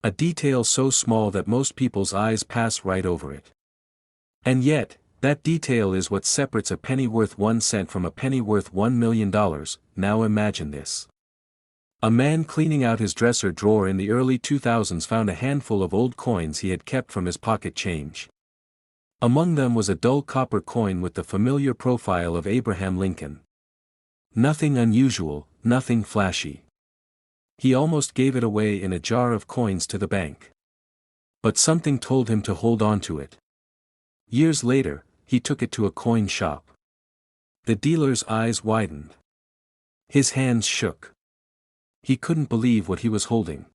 A detail so small that most people's eyes pass right over it. And yet, That detail is what separates a penny worth 1 cent from a penny worth $1 million. Now imagine this. A man cleaning out his dresser drawer in the early 2000s found a handful of old coins he had kept from his pocket change. Among them was a dull copper coin with the familiar profile of Abraham Lincoln. Nothing unusual, nothing flashy. He almost gave it away in a jar of coins to the bank. But something told him to hold on to it. Years later, he took it to a coin shop. The dealer's eyes widened. His hands shook. He couldn't believe what he was holding.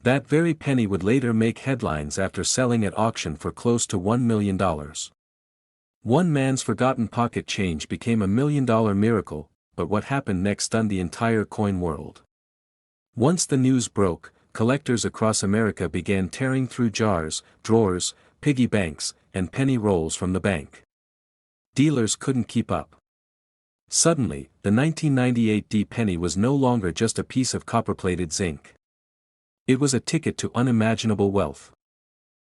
That very penny would later make headlines after selling at auction for close to $1 million. One man's forgotten pocket change became a $1 million miracle, but what happened next stunned the entire coin world. Once the news broke, collectors across America began tearing through jars, drawers, piggy banks, and penny rolls from the bank. Dealers couldn't keep up. Suddenly, the 1998 D penny was no longer just a piece of copper-plated zinc. It was a ticket to unimaginable wealth.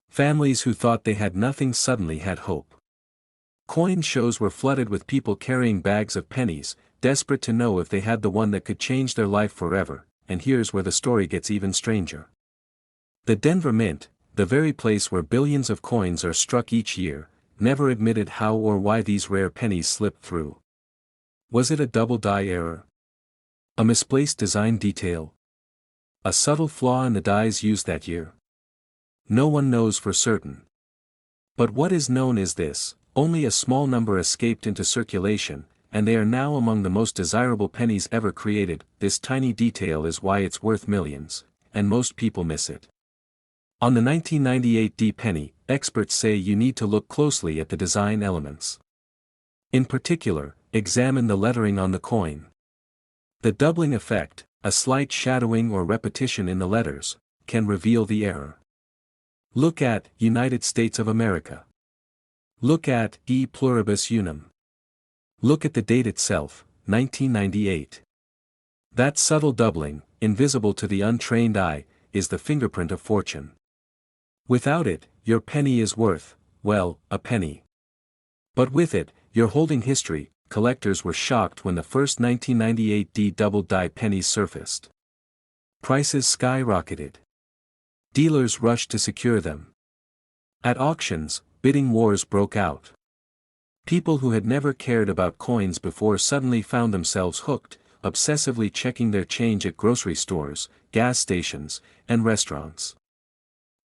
Families who thought they had nothing suddenly had hope. Coin shows were flooded with people carrying bags of pennies, desperate to know if they had the one that could change their life forever, and here's where the story gets even stranger. The Denver Mint, the very place where billions of coins are struck each year, never admitted how or why these rare pennies slipped through. Was it a double die error? A misplaced design detail? A subtle flaw in the dies used that year? No one knows for certain. But what is known is this: only a small number escaped into circulation, and they are now among the most desirable pennies ever created. This tiny detail is why it's worth millions, and most people miss it. On the 1998 D penny, experts say you need to look closely at the design elements. In particular, examine the lettering on the coin. The doubling effect, a slight shadowing or repetition in the letters, can reveal the error. Look at United States of America. Look at E pluribus unum. Look at the date itself, 1998. That subtle doubling, invisible to the untrained eye, is the fingerprint of fortune. Without it, your penny is worth, well, a penny. But with it, you're holding history. Collectors were shocked when the first 1998 D double die pennies surfaced. Prices skyrocketed. Dealers rushed to secure them. At auctions, bidding wars broke out. People who had never cared about coins before suddenly found themselves hooked, obsessively checking their change at grocery stores, gas stations, and restaurants.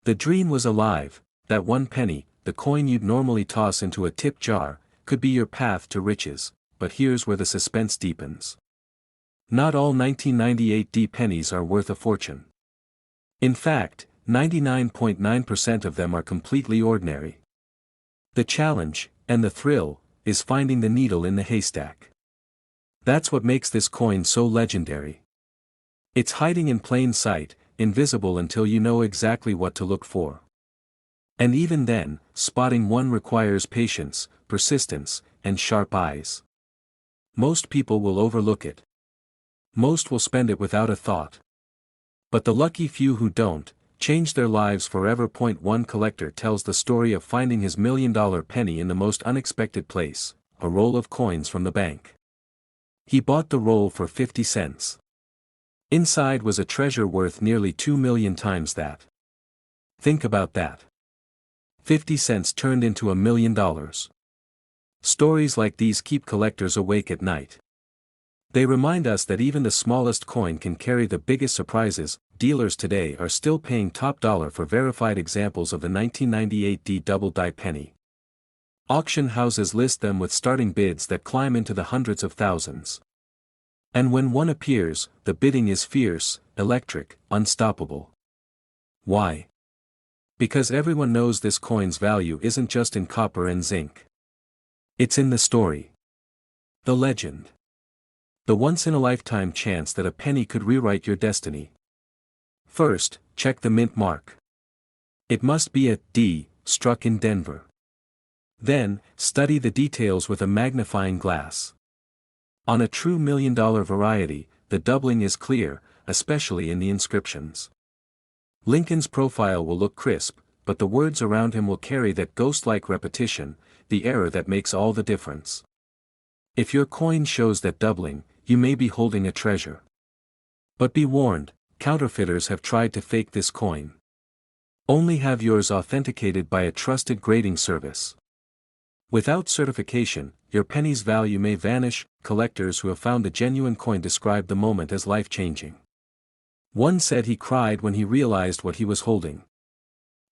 The dream was alive. That one penny, the coin you'd normally toss into a tip jar, could be your path to riches. But here's where the suspense deepens. Not all 1998 D pennies are worth a fortune. In fact, 99.9% of them are completely ordinary. The challenge, and the thrill, is finding the needle in the haystack. That's what makes this coin so legendary. It's hiding in plain sight, invisible until you know exactly what to look for. And even then, spotting one requires patience, persistence, and sharp eyes. Most people will overlook it. Most will spend it without a thought. But the lucky few who don't, change their lives forever. One collector tells the story of finding his $1 million penny in the most unexpected place, a roll of coins from the bank. He bought the roll for 50 cents. Inside was a treasure worth nearly 2 million times that. Think about that. 50 cents turned into $1 million. Stories like these keep collectors awake at night. They remind us that even the smallest coin can carry the biggest surprises. Dealers today are still paying top dollar for verified examples of the 1998 D double die penny. Auction houses list them with starting bids that climb into the hundreds of thousands. And when one appears, the bidding is fierce, electric, unstoppable. Why? Because everyone knows this coin's value isn't just in copper and zinc. It's in the story. The legend. The once-in-a-lifetime chance that a penny could rewrite your destiny. First, check the mint mark. It must be a D, struck in Denver. Then, study the details with a magnifying glass. On a true $1 million variety, the doubling is clear, especially in the inscriptions. Lincoln's profile will look crisp, but the words around him will carry that ghost-like repetition. the error that makes all the difference. If your coin shows that doubling, you may be holding a treasure. But be warned, counterfeiters have tried to fake this coin. Only have yours authenticated by a trusted grading service. Without certification, your penny's value may vanish. Collectors who have found a genuine coin describe the moment as life-changing. One said he cried when he realized what he was holding.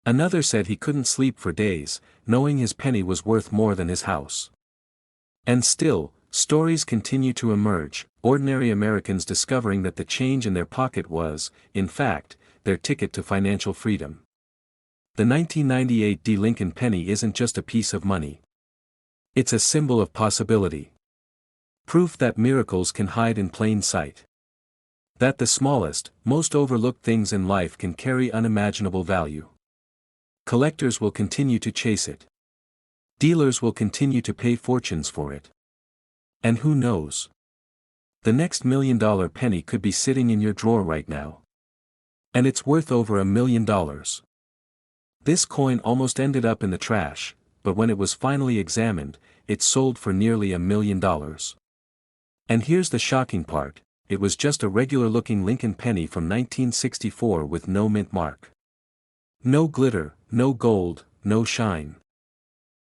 Another said he couldn't sleep for days, knowing his penny was worth more than his house. And still, stories continue to emerge, ordinary Americans discovering that the change in their pocket was, in fact, their ticket to financial freedom. The 1998 Lincoln penny isn't just a piece of money. It's a symbol of possibility. Proof that miracles can hide in plain sight. That the smallest, most overlooked things in life can carry unimaginable value. Collectors will continue to chase it. Dealers will continue to pay fortunes for it. And who knows? The next $1 million penny could be sitting in your drawer right now. And it's worth over $1 million. This coin almost ended up in the trash, but when it was finally examined, it sold for nearly $1 million. And here's the shocking part, it was just a regular-looking Lincoln penny from 1964 with no mint mark. No glitter, no gold, no shine.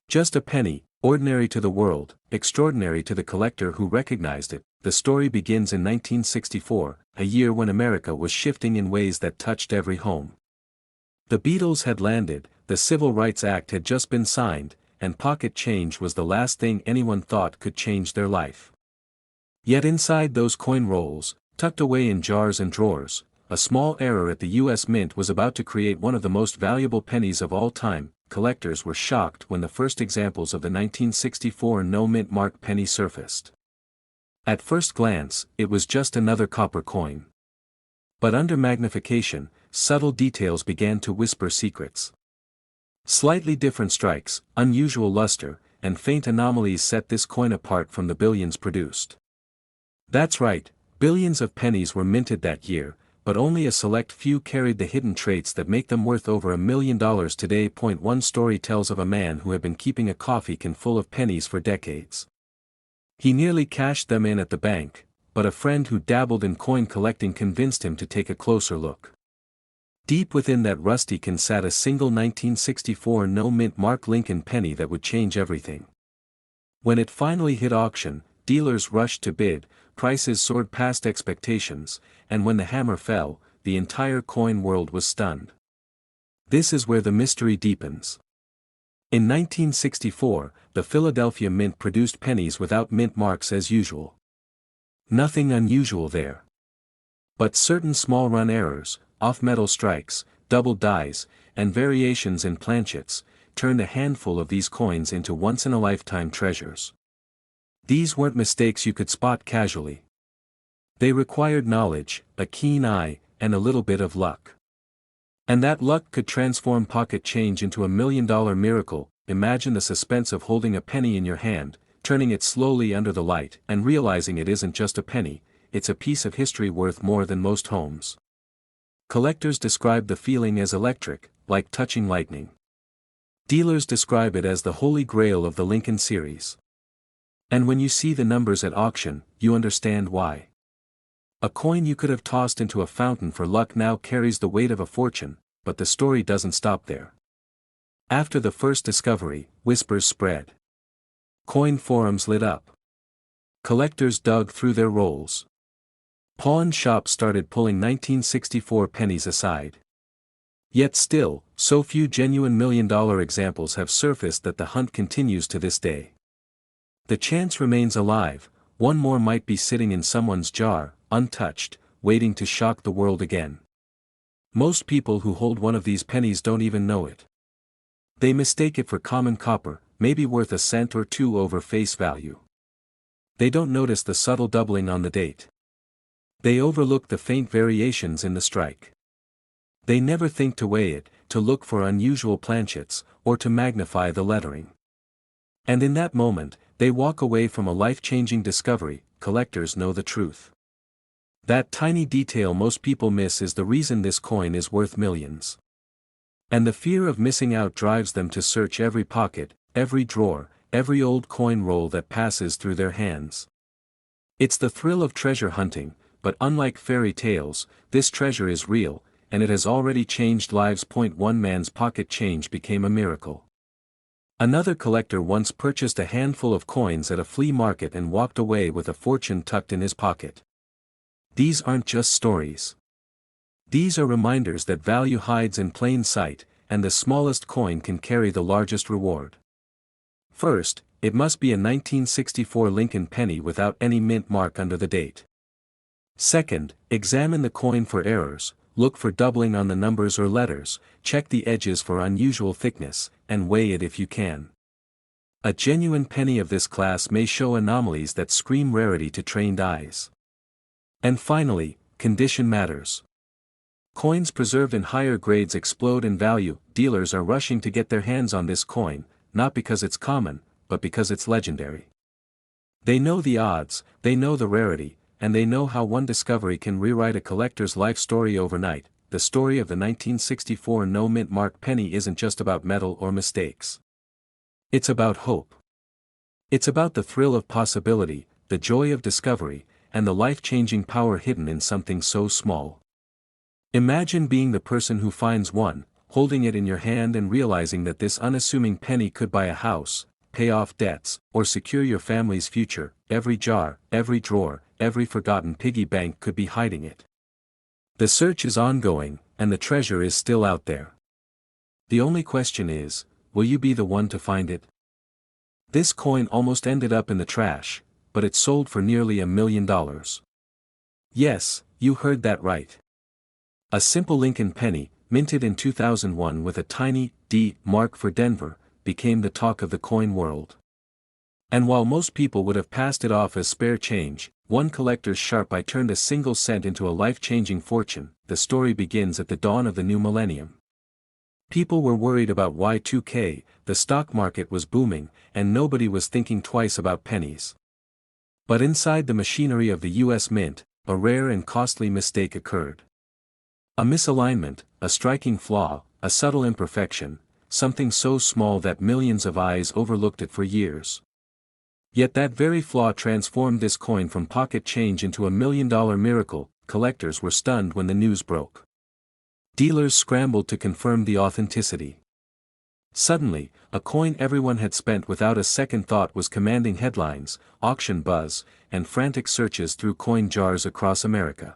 Just a penny, ordinary to the world, extraordinary to the collector who recognized it. The story begins in 1964, a year when America was shifting in ways that touched every home. The Beatles had landed, the Civil Rights Act had just been signed, and pocket change was the last thing anyone thought could change their life. Yet inside those coin rolls, tucked away in jars and drawers, a small error at the U.S. Mint was about to create one of the most valuable pennies of all time. Collectors were shocked when the first examples of the 1964 no-mint mark penny surfaced. At first glance, it was just another copper coin. But under magnification, subtle details began to whisper secrets. Slightly different strikes, unusual luster, and faint anomalies set this coin apart from the billions produced. That's right, billions of pennies were minted that year, but only a select few carried the hidden traits that make them worth over $1 million today. One story tells of a man who had been keeping a coffee can full of pennies for decades. He nearly cashed them in at the bank, but a friend who dabbled in coin collecting convinced him to take a closer look. Deep within that rusty can sat a single 1964 no-mint mark Lincoln penny that would change everything. When it finally hit auction, dealers rushed to bid, prices soared past expectations, and when the hammer fell, the entire coin world was stunned. This is where the mystery deepens. In 1964, the Philadelphia Mint produced pennies without mint marks as usual. Nothing unusual there. But certain small-run errors, off-metal strikes, double dies, and variations in planchets, turned a handful of these coins into once-in-a-lifetime treasures. These weren't mistakes you could spot casually. They required knowledge, a keen eye, and a little bit of luck. And that luck could transform pocket change into $1 million miracle. Imagine the suspense of holding a penny in your hand, turning it slowly under the light, and realizing it isn't just a penny, it's a piece of history worth more than most homes. Collectors describe the feeling as electric, like touching lightning. Dealers describe it as the holy grail of the Lincoln series. And when you see the numbers at auction, you understand why. A coin you could have tossed into a fountain for luck now carries the weight of a fortune, but the story doesn't stop there. After the first discovery, whispers spread. Coin forums lit up. Collectors dug through their rolls. Pawn shops started pulling 1964 pennies aside. Yet still, so few genuine $1 million examples have surfaced that the hunt continues to this day. The chance remains alive, one more might be sitting in someone's jar, untouched, waiting to shock the world again. Most people who hold one of these pennies don't even know it. They mistake it for common copper, maybe worth a cent or two over face value. They don't notice the subtle doubling on the date. They overlook the faint variations in the strike. They never think to weigh it, to look for unusual planchets, or to magnify the lettering. And in that moment, they walk away from a life-changing discovery. Collectors know the truth. That tiny detail most people miss is the reason this coin is worth millions. And the fear of missing out drives them to search every pocket, every drawer, every old coin roll that passes through their hands. It's the thrill of treasure hunting, but unlike fairy tales, this treasure is real, and it has already changed lives. One man's pocket change became a miracle. Another collector once purchased a handful of coins at a flea market and walked away with a fortune tucked in his pocket. These aren't just stories. These are reminders that value hides in plain sight, and the smallest coin can carry the largest reward. First, it must be a 1964 Lincoln penny without any mint mark under the date. Second, examine the coin for errors, look for doubling on the numbers or letters, check the edges for unusual thickness, and weigh it if you can. A genuine penny of this class may show anomalies that scream rarity to trained eyes. And finally, condition matters. Coins preserved in higher grades explode in value. Dealers are rushing to get their hands on this coin, not because it's common, but because it's legendary. They know the odds, they know the rarity, and they know how one discovery can rewrite a collector's life story overnight. The story of the 1964 no mint mark penny isn't just about metal or mistakes. It's about hope. It's about the thrill of possibility, the joy of discovery, and the life-changing power hidden in something so small. Imagine being the person who finds one, holding it in your hand and realizing that this unassuming penny could buy a house, pay off debts, or secure your family's future. Every jar, every drawer, every forgotten piggy bank could be hiding it. The search is ongoing, and the treasure is still out there. The only question is, will you be the one to find it? This coin almost ended up in the trash, but it sold for nearly $1 million. Yes, you heard that right. A simple Lincoln penny, minted in 2001 with a tiny D mark for Denver, became the talk of the coin world. And while most people would have passed it off as spare change, one collector's sharp eye turned a single cent into a life-changing fortune. The story begins at the dawn of the new millennium. People were worried about Y2K, the stock market was booming, and nobody was thinking twice about pennies. But inside the machinery of the US Mint, a rare and costly mistake occurred. A misalignment, a striking flaw, a subtle imperfection, something so small that millions of eyes overlooked it for years. Yet that very flaw transformed this coin from pocket change into $1 million miracle. Collectors were stunned when the news broke. Dealers scrambled to confirm the authenticity. Suddenly, a coin everyone had spent without a second thought was commanding headlines, auction buzz, and frantic searches through coin jars across America.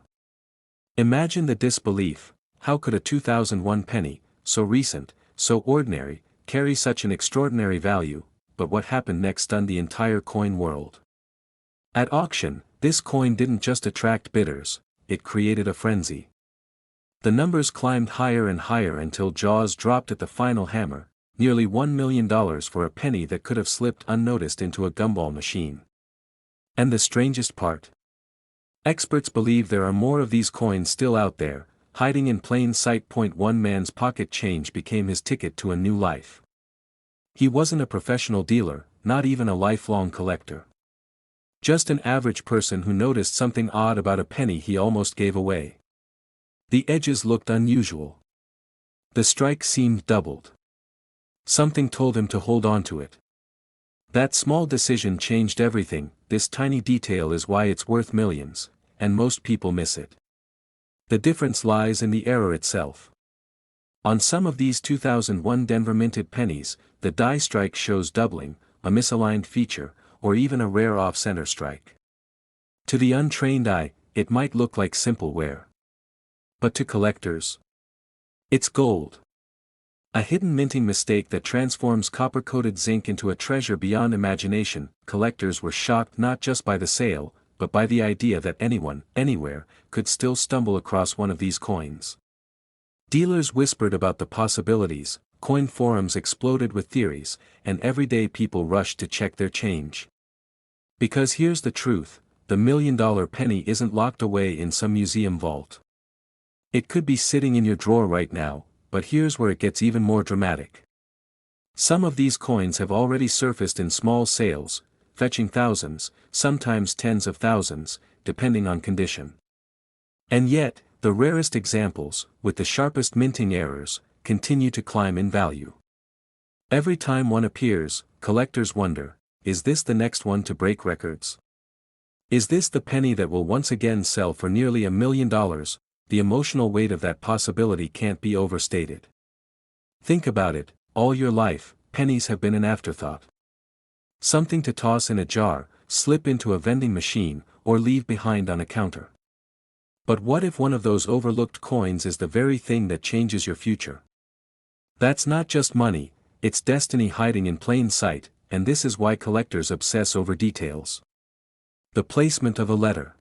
Imagine the disbelief. How could a 2001 penny, so recent, so ordinary, carry such an extraordinary value? But what happened next stunned the entire coin world. At auction, this coin didn't just attract bidders, it created a frenzy. The numbers climbed higher and higher until jaws dropped at the final hammer, nearly $1 million for a penny that could have slipped unnoticed into a gumball machine. And the strangest part? Experts believe there are more of these coins still out there, hiding in plain sight. One man's pocket change became his ticket to a new life. He wasn't a professional dealer, not even a lifelong collector. Just an average person who noticed something odd about a penny he almost gave away. The edges looked unusual. The strike seemed doubled. Something told him to hold on to it. That small decision changed everything. This tiny detail is why it's worth millions, and most people miss it. The difference lies in the error itself. On some of these 2001 Denver minted pennies, the die strike shows doubling, a misaligned feature, or even a rare off-center strike. To the untrained eye, it might look like simple wear. But to collectors, it's gold. A hidden minting mistake that transforms copper-coated zinc into a treasure beyond imagination. Collectors were shocked not just by the sale, but by the idea that anyone, anywhere, could still stumble across one of these coins. Dealers whispered about the possibilities, coin forums exploded with theories, and everyday people rushed to check their change. Because here's the truth, the $1 million penny isn't locked away in some museum vault. It could be sitting in your drawer right now, but here's where it gets even more dramatic. Some of these coins have already surfaced in small sales, fetching thousands, sometimes tens of thousands, depending on condition. And yet, the rarest examples, with the sharpest minting errors, continue to climb in value. Every time one appears, collectors wonder, is this the next one to break records? Is this the penny that will once again sell for nearly $1 million? The emotional weight of that possibility can't be overstated. Think about it, all your life, pennies have been an afterthought. Something to toss in a jar, slip into a vending machine, or leave behind on a counter. But what if one of those overlooked coins is the very thing that changes your future? That's not just money, it's destiny hiding in plain sight, and this is why collectors obsess over details. The placement of a letter.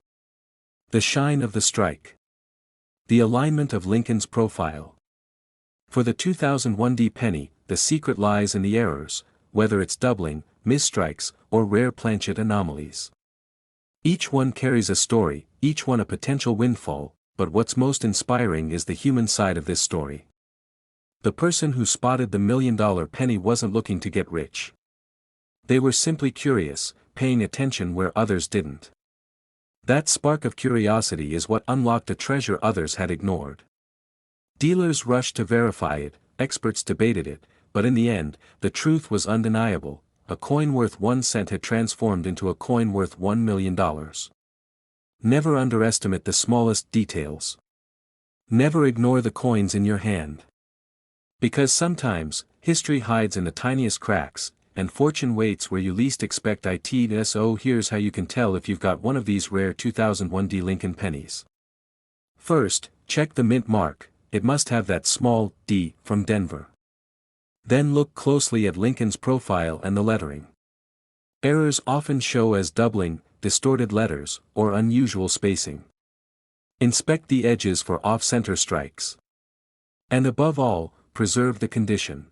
The shine of the strike. The alignment of Lincoln's profile. For the 2001 penny, the secret lies in the errors, whether it's doubling, misstrikes, or rare planchet anomalies. Each one carries a story, each one a potential windfall, but what's most inspiring is the human side of this story. The person who spotted the $1 million penny wasn't looking to get rich. They were simply curious, paying attention where others didn't. That spark of curiosity is what unlocked a treasure others had ignored. Dealers rushed to verify it, experts debated it, but in the end, the truth was undeniable: a coin worth 1 cent had transformed into a coin worth $1 million. Never underestimate the smallest details. Never ignore the coins in your hand. Because sometimes, history hides in the tiniest cracks, and fortune waits where you least expect it. So here's how you can tell if you've got one of these rare 2001 Lincoln pennies. First, check the mint mark. It must have that small D from Denver. Then look closely at Lincoln's profile and the lettering. Errors often show as doubling, distorted letters, or unusual spacing. Inspect the edges for off-center strikes. And above all, preserve the condition.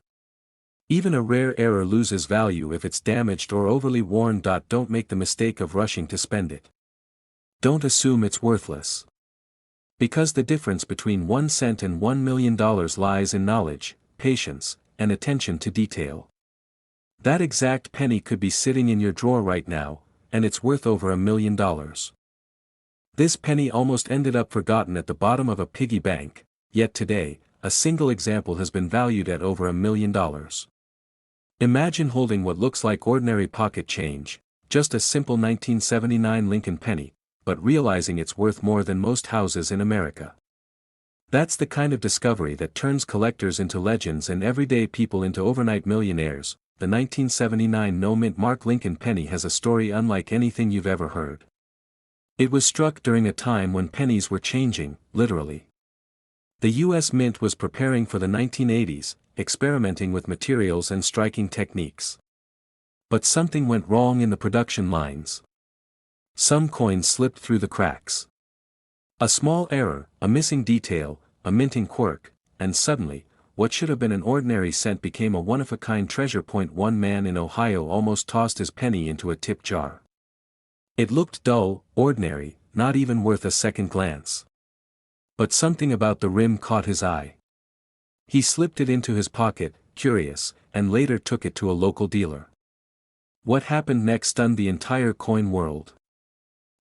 Even a rare error loses value if it's damaged or overly worn. Don't make the mistake of rushing to spend it. Don't assume it's worthless. Because the difference between 1 cent and $1 million lies in knowledge, patience, and attention to detail. That exact penny could be sitting in your drawer right now, and it's worth over $1 million. This penny almost ended up forgotten at the bottom of a piggy bank, yet today, a single example has been valued at over $1 million. Imagine holding what looks like ordinary pocket change, just a simple 1979 Lincoln penny, but realizing it's worth more than most houses in America. That's the kind of discovery that turns collectors into legends and everyday people into overnight millionaires. The 1979 no-mint mark Lincoln penny has a story unlike anything you've ever heard. It was struck during a time when pennies were changing, literally. The U.S. Mint was preparing for the 1980s, experimenting with materials and striking techniques. But something went wrong in the production lines. Some coins slipped through the cracks. A small error, a missing detail, a minting quirk, and suddenly, what should have been an ordinary cent became a one-of-a-kind treasure. One man in Ohio almost tossed his penny into a tip jar. It looked dull, ordinary, not even worth a second glance. But something about the rim caught his eye. He slipped it into his pocket, curious, and later took it to a local dealer. What happened next stunned the entire coin world.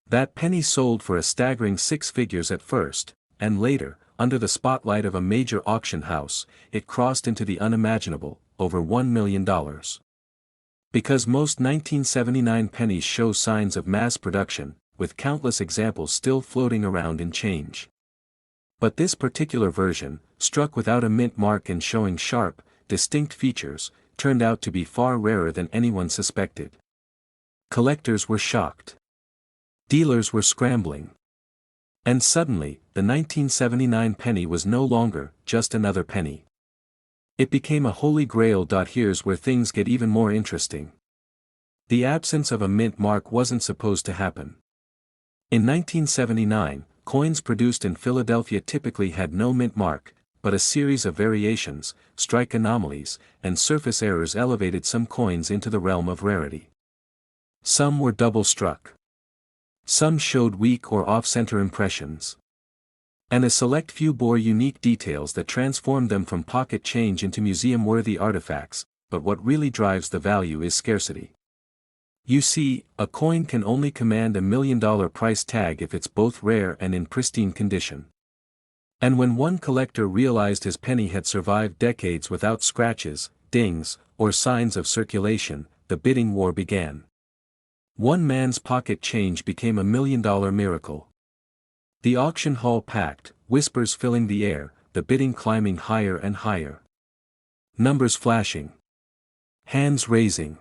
That penny sold for a staggering 6 figures at first, and later, under the spotlight of a major auction house, it crossed into the unimaginable, over $1 million. Because most 1979 pennies show signs of mass production, with countless examples still floating around in change. But this particular version, struck without a mint mark and showing sharp, distinct features, turned out to be far rarer than anyone suspected. Collectors were shocked. Dealers were scrambling. And suddenly, the 1979 penny was no longer just another penny. It became a holy grail. Here's where things get even more interesting. The absence of a mint mark wasn't supposed to happen. In 1979, coins produced in Philadelphia typically had no mint mark, but a series of variations, strike anomalies, and surface errors elevated some coins into the realm of rarity. Some were double-struck. Some showed weak or off-center impressions. And a select few bore unique details that transformed them from pocket change into museum-worthy artifacts. But what really drives the value is scarcity. You see, a coin can only command $1 million price tag if it's both rare and in pristine condition. And when one collector realized his penny had survived decades without scratches, dings, or signs of circulation, the bidding war began. One man's pocket change became a $1 million miracle. The auction hall packed, whispers filling the air, the bidding climbing higher and higher. Numbers flashing. Hands raising.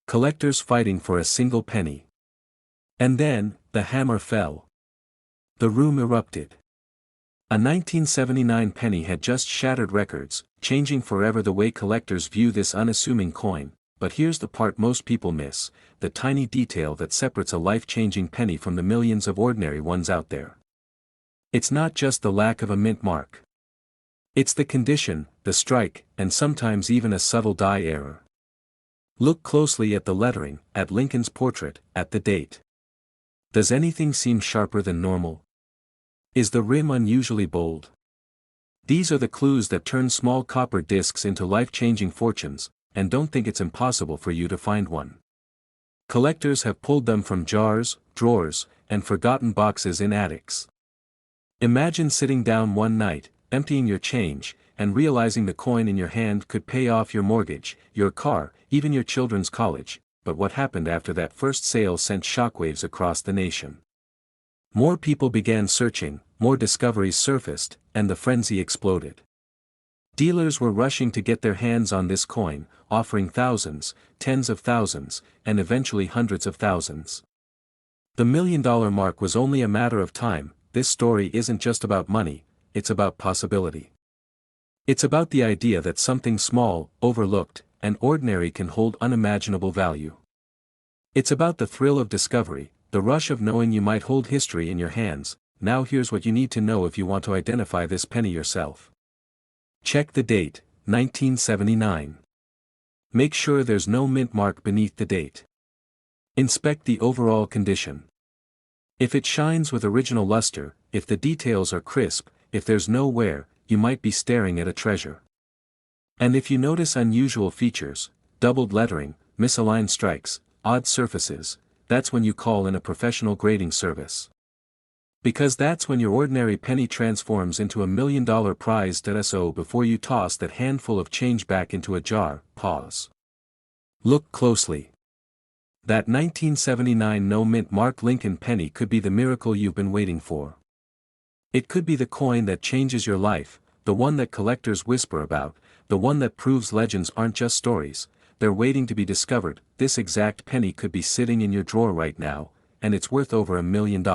Collectors fighting for a single penny. And then, the hammer fell. The room erupted. A 1979 penny had just shattered records, changing forever the way collectors view this unassuming coin, but here's the part most people miss, the tiny detail that separates a life-changing penny from the millions of ordinary ones out there. It's not just the lack of a mint mark. It's the condition, the strike, and sometimes even a subtle die error. Look closely at the lettering, at Lincoln's portrait, at the date. Does anything seem sharper than normal? Is the rim unusually bold? These are the clues that turn small copper discs into life-changing fortunes, and don't think it's impossible for you to find one. Collectors have pulled them from jars, drawers, and forgotten boxes in attics. Imagine sitting down one night, emptying your change, and realizing the coin in your hand could pay off your mortgage, your car, even your children's college, but what happened after that first sale sent shockwaves across the nation. More people began searching, more discoveries surfaced, and the frenzy exploded. Dealers were rushing to get their hands on this coin, offering thousands, tens of thousands, and eventually hundreds of thousands. The $1 million mark was only a matter of time. This story isn't just about money, it's about possibility. It's about the idea that something small, overlooked, and ordinary can hold unimaginable value. It's about the thrill of discovery, the rush of knowing you might hold history in your hands. Now here's what you need to know if you want to identify this penny yourself. Check the date, 1979. Make sure there's no mint mark beneath the date. Inspect the overall condition. If it shines with original luster, if the details are crisp, if there's no wear, you might be staring at a treasure. And if you notice unusual features, doubled lettering, misaligned strikes, odd surfaces, that's when you call in a professional grading service. Because that's when your ordinary penny transforms into a $1 million prize. So before you toss that handful of change back into a jar, pause. Look closely. That 1979 no-mint mark Lincoln penny could be the miracle you've been waiting for. It could be the coin that changes your life, the one that collectors whisper about, the one that proves legends aren't just stories, they're waiting to be discovered. This exact penny could be sitting in your drawer right now, and it's worth over $1 million.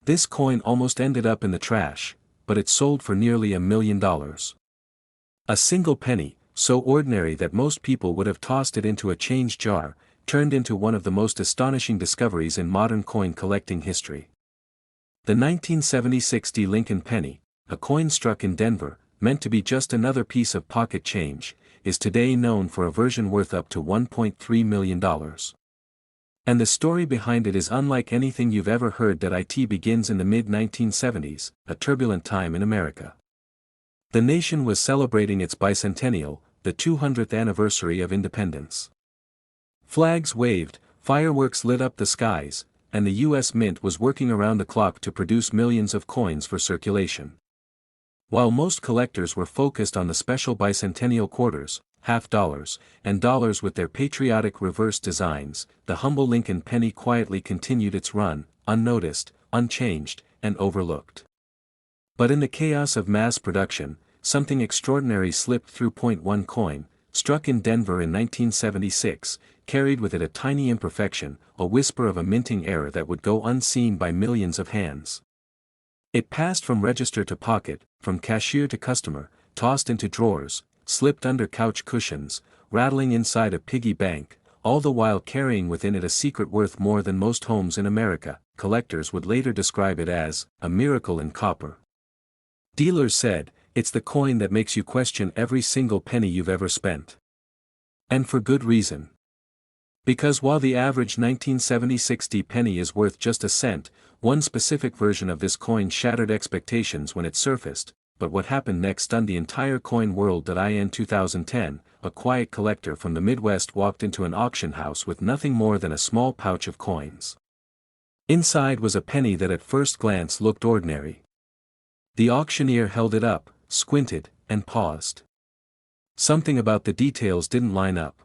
This coin almost ended up in the trash, but it sold for nearly $1 million. A single penny, so ordinary that most people would have tossed it into a change jar, turned into one of the most astonishing discoveries in modern coin collecting history. The 1976 Lincoln penny, a coin struck in Denver, meant to be just another piece of pocket change, is today known for a version worth up to $1.3 million. And the story behind it is unlike anything you've ever heard. It begins in the mid-1970s, a turbulent time in America. The nation was celebrating its bicentennial, the 200th anniversary of independence. Flags waved, fireworks lit up the skies, and the U.S. Mint was working around the clock to produce millions of coins for circulation. While most collectors were focused on the special bicentennial quarters, half dollars, and dollars with their patriotic reverse designs, the humble Lincoln penny quietly continued its run, unnoticed, unchanged, and overlooked. But in the chaos of mass production, something extraordinary slipped through. One coin, struck in Denver in 1976, carried with it a tiny imperfection, a whisper of a minting error that would go unseen by millions of hands. It passed from register to pocket, from cashier to customer, tossed into drawers, slipped under couch cushions, rattling inside a piggy bank, all the while carrying within it a secret worth more than most homes in America. Collectors would later describe it as a miracle in copper. Dealers said, it's the coin that makes you question every single penny you've ever spent. And for good reason. Because while the average 1976 penny is worth just a cent, one specific version of this coin shattered expectations when it surfaced. But what happened next stunned the entire coin world. In 2010, a quiet collector from the Midwest walked into an auction house with nothing more than a small pouch of coins. Inside was a penny that at first glance looked ordinary. The auctioneer held it up, squinted, and paused. Something about the details didn't line up.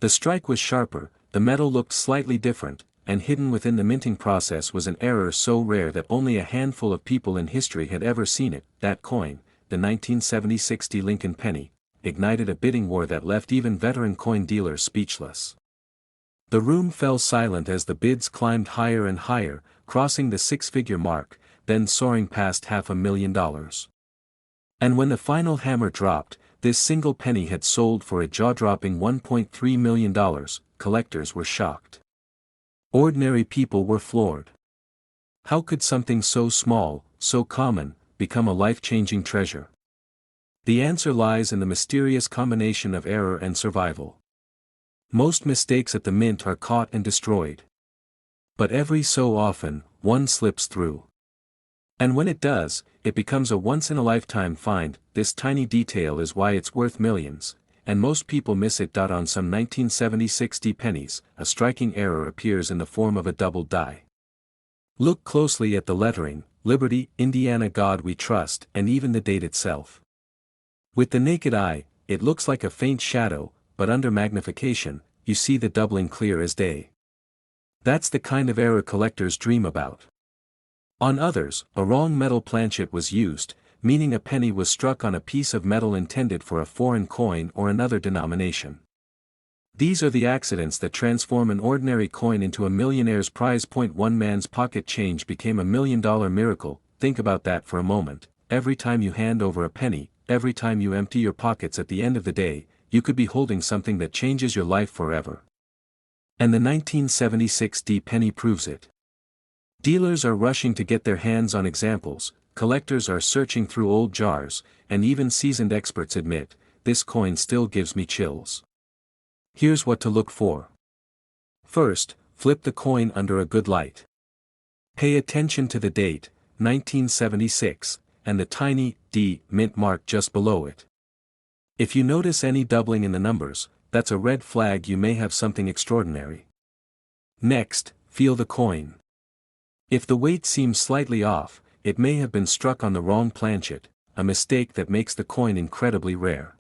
The strike was sharper, the metal looked slightly different, and hidden within the minting process was an error so rare that only a handful of people in history had ever seen it. That coin, the 1976 Lincoln penny, ignited a bidding war that left even veteran coin dealers speechless. The room fell silent as the bids climbed higher and higher, crossing the six-figure mark, then soaring past $500,000. And when the final hammer dropped, this single penny had sold for a jaw-dropping $1.3 million. Collectors were shocked. Ordinary people were floored. How could something so small, so common, become a life-changing treasure? The answer lies in the mysterious combination of error and survival. Most mistakes at the mint are caught and destroyed. But every so often, one slips through. And when it does, it becomes a once-in-a-lifetime find. This tiny detail is why it's worth millions, and most people miss it. On some 1976 pennies, a striking error appears in the form of a double die. Look closely at the lettering, Liberty, Indiana, God We Trust, and even the date itself. With the naked eye, it looks like a faint shadow, but under magnification, you see the doubling clear as day. That's the kind of error collectors dream about. On others, a wrong metal planchet was used, meaning a penny was struck on a piece of metal intended for a foreign coin or another denomination. These are the accidents that transform an ordinary coin into a millionaire's prize. One man's pocket change became $1 million miracle. Think about that for a moment. Every time you hand over a penny, every time you empty your pockets at the end of the day, you could be holding something that changes your life forever. And the 1976 penny proves it. Dealers are rushing to get their hands on examples, collectors are searching through old jars, and even seasoned experts admit, this coin still gives me chills. Here's what to look for. First, flip the coin under a good light. Pay attention to the date, 1976, and the tiny D mint mark just below it. If you notice any doubling in the numbers, that's a red flag. You may have something extraordinary. Next, feel the coin. If the weight seems slightly off, it may have been struck on the wrong planchet, a mistake that makes the coin incredibly rare.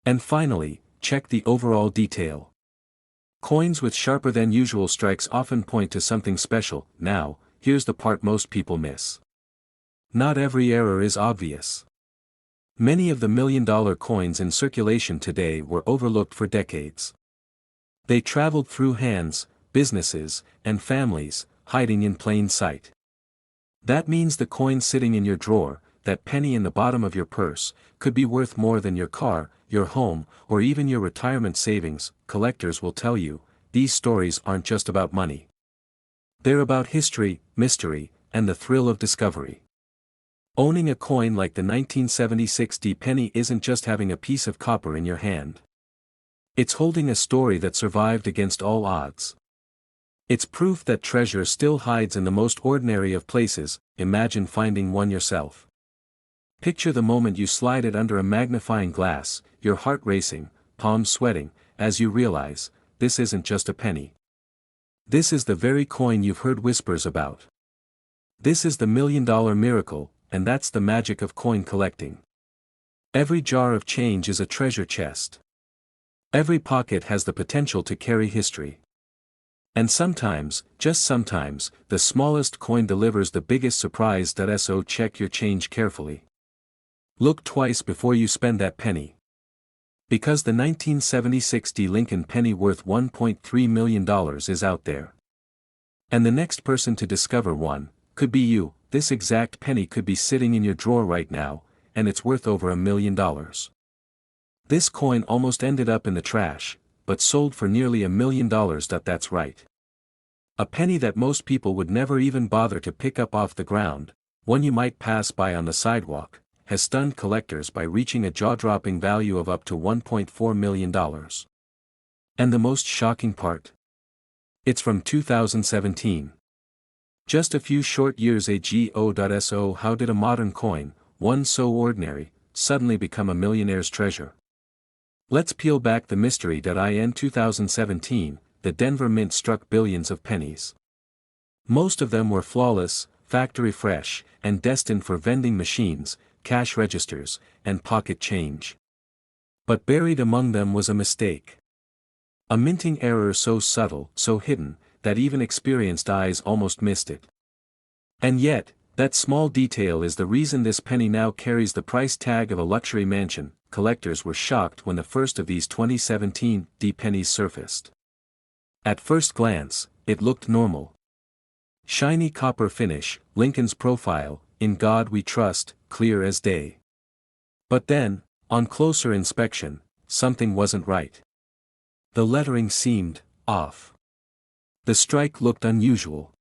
And finally, check the overall detail. Coins with sharper than usual strikes often point to something special. Now, here's the part most people miss. Not every error is obvious. Many of the million-dollar coins in circulation today were overlooked for decades. They traveled through hands, businesses, and families, hiding in plain sight. That means the coin sitting in your drawer, that penny in the bottom of your purse, could be worth more than your car, your home, or even your retirement savings. Collectors will tell you, these stories aren't just about money. They're about history, mystery, and the thrill of discovery. Owning a coin like the 1976 penny isn't just having a piece of copper in your hand. It's holding a story that survived against all odds. It's proof that treasure still hides in the most ordinary of places. Imagine finding one yourself. Picture the moment you slide it under a magnifying glass, your heart racing, palms sweating, as you realize, this isn't just a penny. This is the very coin you've heard whispers about. This is the $1 million miracle, and that's the magic of coin collecting. Every jar of change is a treasure chest. Every pocket has the potential to carry history. And sometimes, just sometimes, the smallest coin delivers the biggest surprise. So check your change carefully. Look twice before you spend that penny. Because the 1976 Lincoln penny worth $1.3 million is out there. And the next person to discover one, could be you. This exact penny could be sitting in your drawer right now, and it's worth over $1 million. This coin almost ended up in the trash, but sold for nearly $1 million. That's right. A penny that most people would never even bother to pick up off the ground, one you might pass by on the sidewalk, has stunned collectors by reaching a jaw-dropping value of up to $1.4 million. And the most shocking part? It's from 2017. Just a few short years ago. So how did a modern coin, one so ordinary, suddenly become a millionaire's treasure? Let's peel back the mystery. In 2017, the Denver Mint struck billions of pennies. Most of them were flawless, factory fresh, and destined for vending machines, cash registers, and pocket change. But buried among them was a mistake. A minting error so subtle, so hidden, that even experienced eyes almost missed it. And yet, that small detail is the reason this penny now carries the price tag of a luxury mansion. Collectors were shocked when the first of these 2017 D pennies surfaced. At first glance, it looked normal. Shiny copper finish, Lincoln's profile, "In God We Trust," clear as day. But then, on closer inspection, something wasn't right. The lettering seemed off. The strike looked unusual.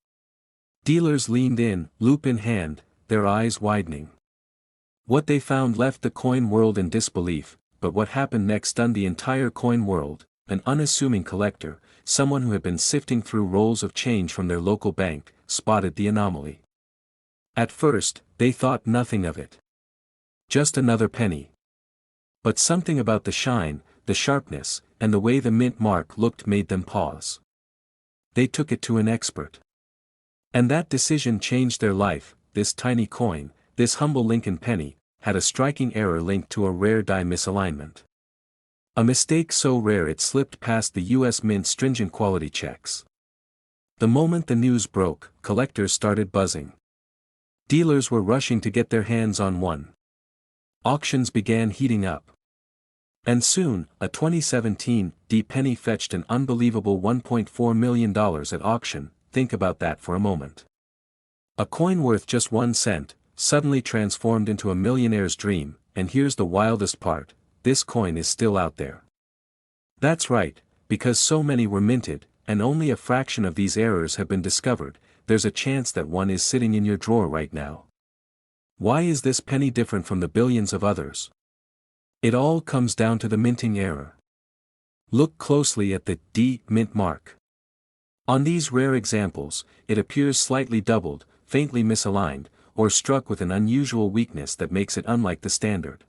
Dealers leaned in, loop in hand, their eyes widening. What they found left the coin world in disbelief, but what happened next stunned the entire coin world. An unassuming collector, someone who had been sifting through rolls of change from their local bank, spotted the anomaly. At first, they thought nothing of it. Just another penny. But something about the shine, the sharpness, and the way the mint mark looked made them pause. They took it to an expert. And that decision changed their life. This tiny coin, this humble Lincoln penny, had a striking error linked to a rare die misalignment. A mistake so rare it slipped past the U.S. Mint's stringent quality checks. The moment the news broke, collectors started buzzing. Dealers were rushing to get their hands on one. Auctions began heating up. And soon, a 2017 D penny fetched an unbelievable $1.4 million at auction. Think about that for a moment. A coin worth just 1 cent, suddenly transformed into a millionaire's dream, and here's the wildest part, this coin is still out there. That's right, because so many were minted, and only a fraction of these errors have been discovered, there's a chance that one is sitting in your drawer right now. Why is this penny different from the billions of others? It all comes down to the minting error. Look closely at the D mint mark. On these rare examples, it appears slightly doubled, faintly misaligned, or struck with an unusual weakness that makes it unlike the standard.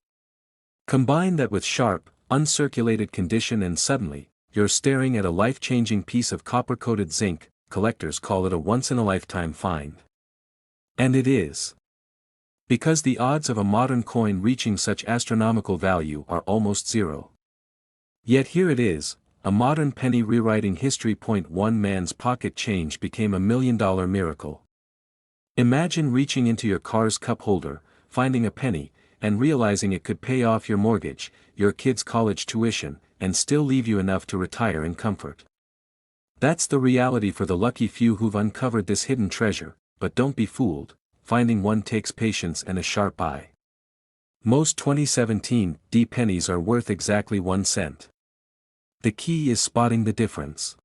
Combine that with sharp, uncirculated condition and suddenly, you're staring at a life-changing piece of copper-coated zinc. Collectors call it a once-in-a-lifetime find. And it is. Because the odds of a modern coin reaching such astronomical value are almost zero. Yet here it is, a modern penny rewriting history. One man's pocket change became $1 million miracle. Imagine reaching into your car's cup holder, finding a penny, and realizing it could pay off your mortgage, your kid's college tuition, and still leave you enough to retire in comfort. That's the reality for the lucky few who've uncovered this hidden treasure, but don't be fooled, finding one takes patience and a sharp eye. Most 2017 D pennies are worth exactly 1 cent. The key is spotting the difference.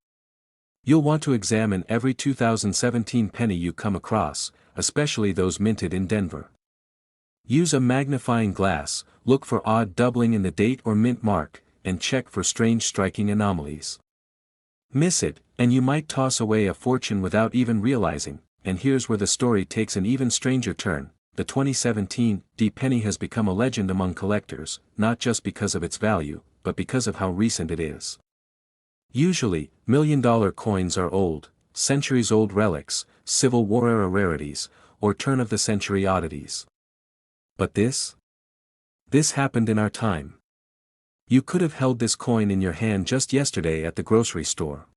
You'll want to examine every 2017 penny you come across, especially those minted in Denver. Use a magnifying glass, look for odd doubling in the date or mint mark, and check for strange striking anomalies. Miss it, and you might toss away a fortune without even realizing. And here's where the story takes an even stranger turn. The 2017 D penny has become a legend among collectors, not just because of its value, but because of how recent it is. Usually, million-dollar coins are old, centuries-old relics, Civil War-era rarities, or turn-of-the-century oddities. But this? This happened in our time. You could have held this coin in your hand just yesterday at the grocery store.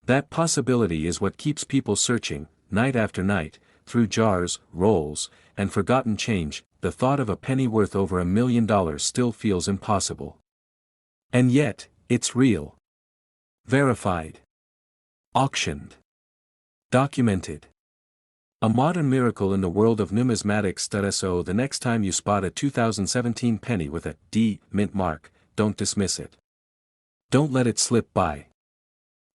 That possibility is what keeps people searching, night after night, through jars, rolls, and forgotten change. The thought of a penny worth over $1 million still feels impossible. And yet, it's real. Verified. Auctioned. Documented. A modern miracle in the world of numismatics. So the next time you spot a 2017 penny with a D mint mark, don't dismiss it. Don't let it slip by.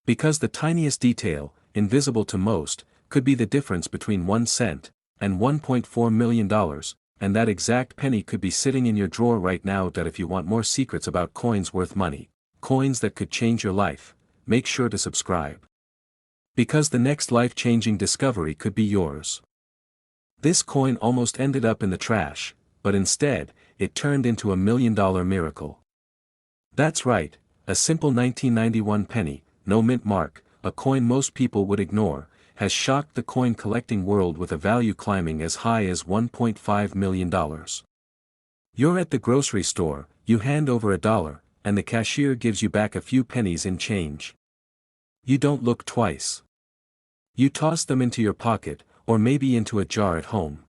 Because the tiniest detail, invisible to most, could be the difference between 1 cent and $1.4 million, and that exact penny could be sitting in your drawer right now. If you want more secrets about coins worth money, coins that could change your life, make sure to subscribe. Because the next life-changing discovery could be yours. This coin almost ended up in the trash, but instead, it turned into $1 million miracle. That's right, a simple 1991 penny, no mint mark, a coin most people would ignore, has shocked the coin collecting world with a value climbing as high as $1.5 million. You're at the grocery store, you hand over $1, and the cashier gives you back a few pennies in change. You don't look twice. You toss them into your pocket, or maybe into a jar at home.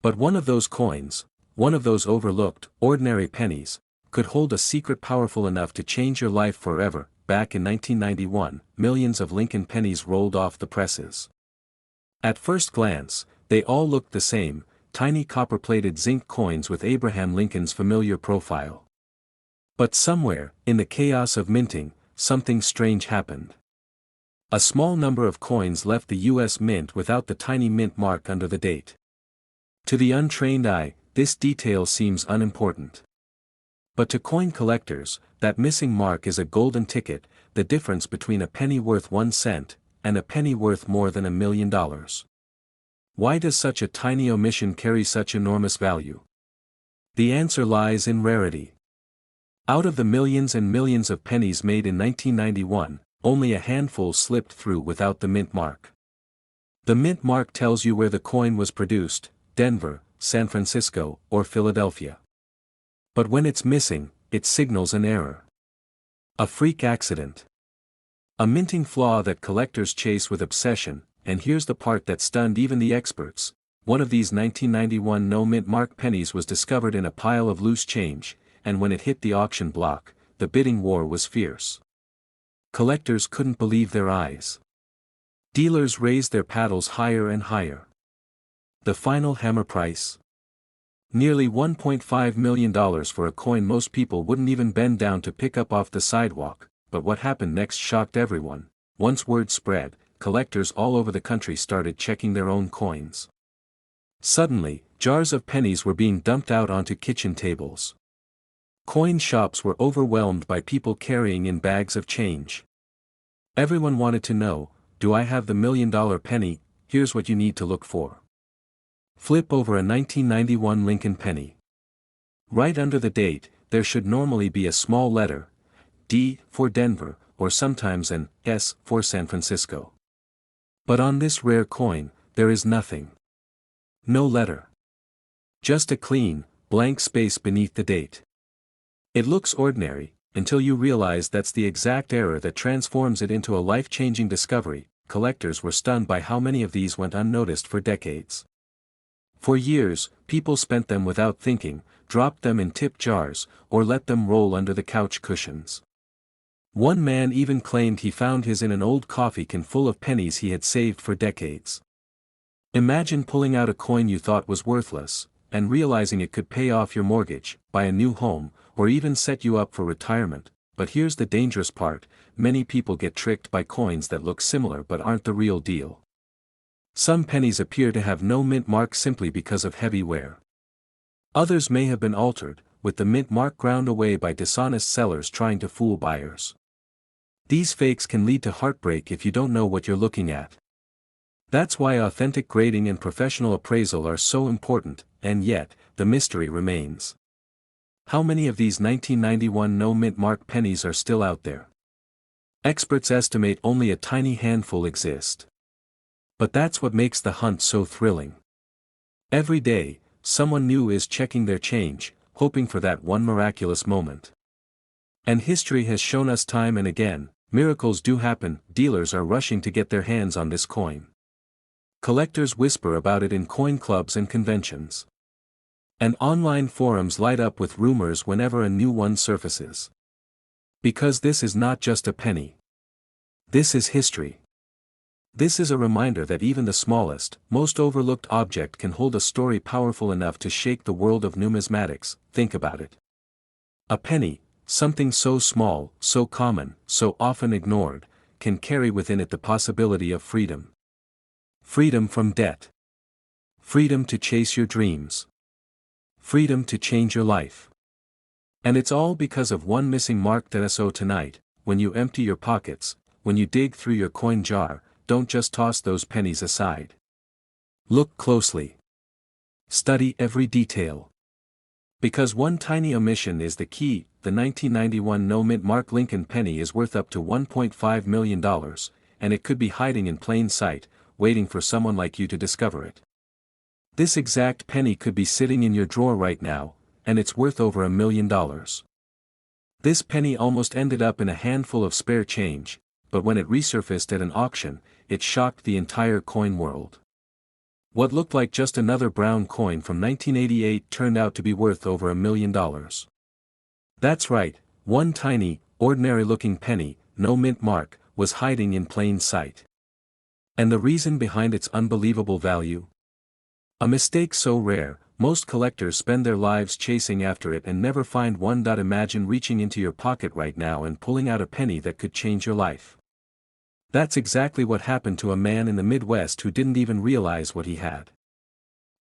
But one of those coins, one of those overlooked, ordinary pennies, could hold a secret powerful enough to change your life forever. Back in 1991, millions of Lincoln pennies rolled off the presses. At first glance, they all looked the same, tiny copper-plated zinc coins with Abraham Lincoln's familiar profile. But somewhere, in the chaos of minting, something strange happened. A small number of coins left the U.S. Mint without the tiny mint mark under the date. To the untrained eye, this detail seems unimportant. But to coin collectors, that missing mark is a golden ticket, the difference between a penny worth 1 cent, and a penny worth more than $1 million. Why does such a tiny omission carry such enormous value? The answer lies in rarity. Out of the millions and millions of pennies made in 1991, only a handful slipped through without the mint mark. The mint mark tells you where the coin was produced: Denver, San Francisco, or Philadelphia. But when it's missing, it signals an error. A freak accident. A minting flaw that collectors chase with obsession, and here's the part that stunned even the experts. One of these 1991 no-mint mark pennies was discovered in a pile of loose change, and when it hit the auction block, the bidding war was fierce. Collectors couldn't believe their eyes. Dealers raised their paddles higher and higher. The final hammer price? Nearly $1.5 million for a coin most people wouldn't even bend down to pick up off the sidewalk. But what happened next shocked everyone. Once word spread, collectors all over the country started checking their own coins. Suddenly, jars of pennies were being dumped out onto kitchen tables. Coin shops were overwhelmed by people carrying in bags of change. Everyone wanted to know, do I have the $1 million penny? Here's what you need to look for. Flip over a 1991 Lincoln penny. Right under the date, there should normally be a small letter, D for Denver, or sometimes an S for San Francisco. But on this rare coin, there is nothing. No letter. Just a clean, blank space beneath the date. It looks ordinary, until you realize that's the exact error that transforms it into a life-changing discovery. Collectors were stunned by how many of these went unnoticed for decades. For years, people spent them without thinking, dropped them in tip jars, or let them roll under the couch cushions. One man even claimed he found his in an old coffee can full of pennies he had saved for decades. Imagine pulling out a coin you thought was worthless, and realizing it could pay off your mortgage, buy a new home, or even set you up for retirement. But here's the dangerous part: many people get tricked by coins that look similar but aren't the real deal. Some pennies appear to have no mint mark simply because of heavy wear. Others may have been altered, with the mint mark ground away by dishonest sellers trying to fool buyers. These fakes can lead to heartbreak if you don't know what you're looking at. That's why authentic grading and professional appraisal are so important, and yet, the mystery remains. How many of these 1991 no-mint mark pennies are still out there? Experts estimate only a tiny handful exist. But that's what makes the hunt so thrilling. Every day, someone new is checking their change, hoping for that one miraculous moment. And history has shown us time and again, miracles do happen. Dealers are rushing to get their hands on this coin. Collectors whisper about it in coin clubs and conventions. And online forums light up with rumors whenever a new one surfaces. Because this is not just a penny. This is history. This is a reminder that even the smallest, most overlooked object can hold a story powerful enough to shake the world of numismatics. Think about it. A penny, something so small, so common, so often ignored, can carry within it the possibility of freedom. Freedom from debt. Freedom to chase your dreams. Freedom to change your life. And it's all because of one missing mark. So tonight, when you empty your pockets, when you dig through your coin jar, don't just toss those pennies aside. Look closely. Study every detail. Because one tiny omission is the key. The 1991 no-mint mark Lincoln penny is worth up to $1.5 million, and it could be hiding in plain sight, waiting for someone like you to discover it. This exact penny could be sitting in your drawer right now, and it's worth over $1 million. This penny almost ended up in a handful of spare change, but when it resurfaced at an auction, it shocked the entire coin world. What looked like just another brown coin from 1988 turned out to be worth over $1 million. That's right, one tiny, ordinary-looking penny, no mint mark, was hiding in plain sight. And the reason behind its unbelievable value? A mistake so rare, most collectors spend their lives chasing after it and never find one. Imagine reaching into your pocket right now and pulling out a penny that could change your life. That's exactly what happened to a man in the Midwest who didn't even realize what he had.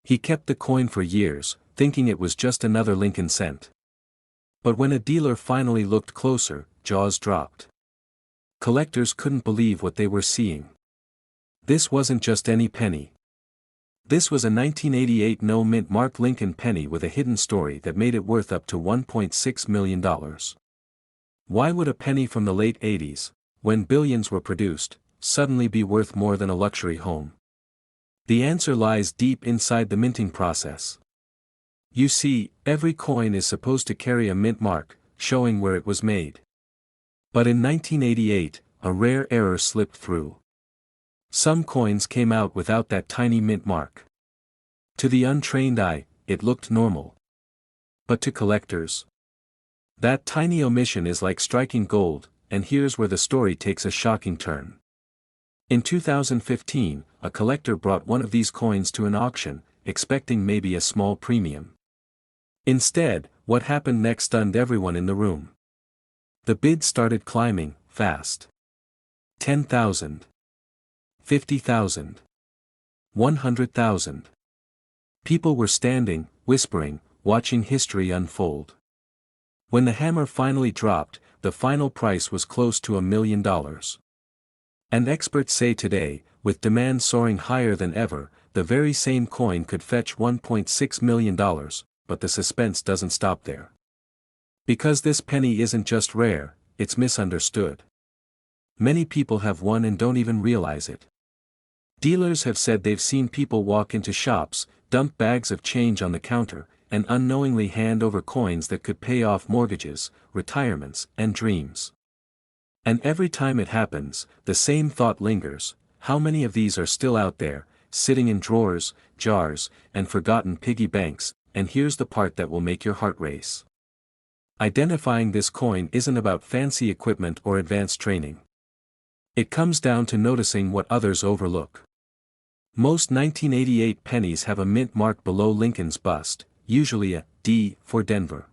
He kept the coin for years, thinking it was just another Lincoln cent. But when a dealer finally looked closer, jaws dropped. Collectors couldn't believe what they were seeing. This wasn't just any penny. This was a 1988 no-mint mark Lincoln penny with a hidden story that made it worth up to $1.6 million. Why would a penny from the late 80s, when billions were produced, suddenly be worth more than a luxury home? The answer lies deep inside the minting process. You see, every coin is supposed to carry a mint mark, showing where it was made. But in 1988, a rare error slipped through. Some coins came out without that tiny mint mark. To the untrained eye, it looked normal. But to collectors, that tiny omission is like striking gold, and here's where the story takes a shocking turn. In 2015, a collector brought one of these coins to an auction, expecting maybe a small premium. Instead, what happened next stunned everyone in the room. The bids started climbing, fast. 10,000. 50,000. 100,000. People were standing, whispering, watching history unfold. When the hammer finally dropped, the final price was close to $1 million. And experts say today, with demand soaring higher than ever, the very same coin could fetch $1.6 million, but the suspense doesn't stop there. Because this penny isn't just rare, it's misunderstood. Many people have one and don't even realize it. Dealers have said they've seen people walk into shops, dump bags of change on the counter, and unknowingly hand over coins that could pay off mortgages, retirements, and dreams. And every time it happens, the same thought lingers: how many of these are still out there, sitting in drawers, jars, and forgotten piggy banks? And here's the part that will make your heart race. Identifying this coin isn't about fancy equipment or advanced training. It comes down to noticing what others overlook. Most 1988 pennies have a mint mark below Lincoln's bust, usually a D for Denver.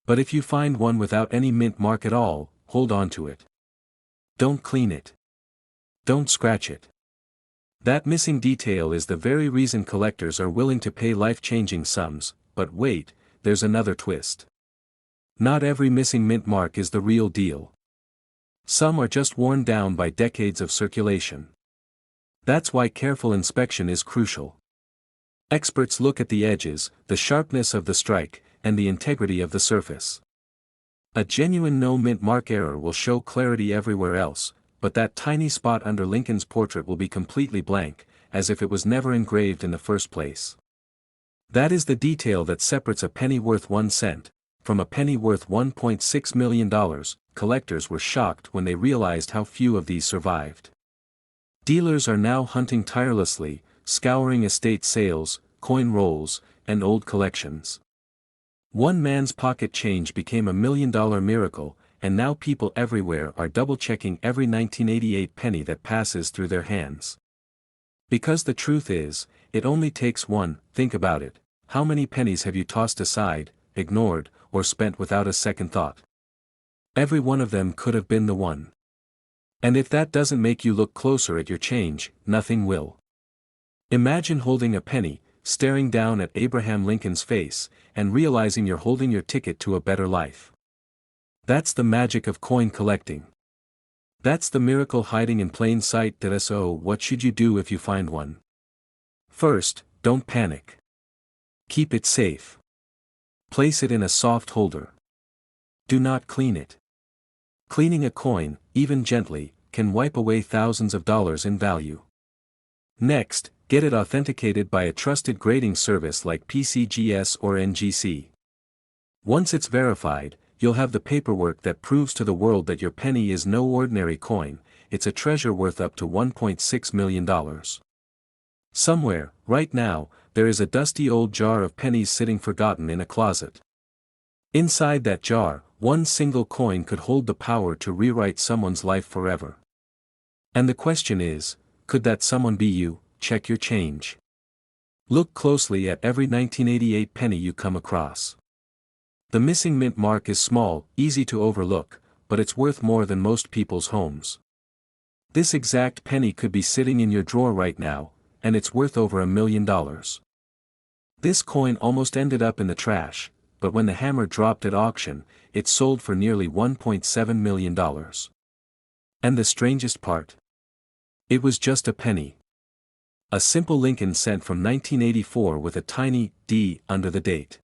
But if you find one without any mint mark at all, hold on to it. Don't clean it. Don't scratch it. That missing detail is the very reason collectors are willing to pay life-changing sums. But wait, there's another twist. Not every missing mint mark is the real deal. Some are just worn down by decades of circulation. That's why careful inspection is crucial. Experts look at the edges, the sharpness of the strike, and the integrity of the surface. A genuine no-mint mark error will show clarity everywhere else, but that tiny spot under Lincoln's portrait will be completely blank, as if it was never engraved in the first place. That is the detail that separates a penny worth 1 cent from a penny worth $1.6 million. Collectors were shocked when they realized how few of these survived. Dealers are now hunting tirelessly, scouring estate sales, coin rolls, and old collections. One man's pocket change became $1 million miracle, and now people everywhere are double-checking every 1988 penny that passes through their hands. Because the truth is, it only takes one. Think about it. How many pennies have you tossed aside, ignored, or spent without a second thought? Every one of them could have been the one. And if that doesn't make you look closer at your change, nothing will. Imagine holding a penny, staring down at Abraham Lincoln's face, and realizing you're holding your ticket to a better life. That's the magic of coin collecting. That's the miracle hiding in plain sight. So what should you do if you find one? First, don't panic. Keep it safe. Place it in a soft holder. Do not clean it. Cleaning a coin, even gently, can wipe away thousands of dollars in value. Next, get it authenticated by a trusted grading service like PCGS or NGC. Once it's verified, you'll have the paperwork that proves to the world that your penny is no ordinary coin, it's a treasure worth up to $1.6 million. Somewhere, right now, there is a dusty old jar of pennies sitting forgotten in a closet. Inside that jar, one single coin could hold the power to rewrite someone's life forever. And the question is, could that someone be you? Check your change. Look closely at every 1988 penny you come across. The missing mint mark is small, easy to overlook, but it's worth more than most people's homes. This exact penny could be sitting in your drawer right now, and it's worth over $1 million. This coin almost ended up in the trash, but when the hammer dropped at auction, it sold for nearly $1.7 million. And the strangest part? It was just a penny. A simple Lincoln cent from 1984 with a tiny D under the date.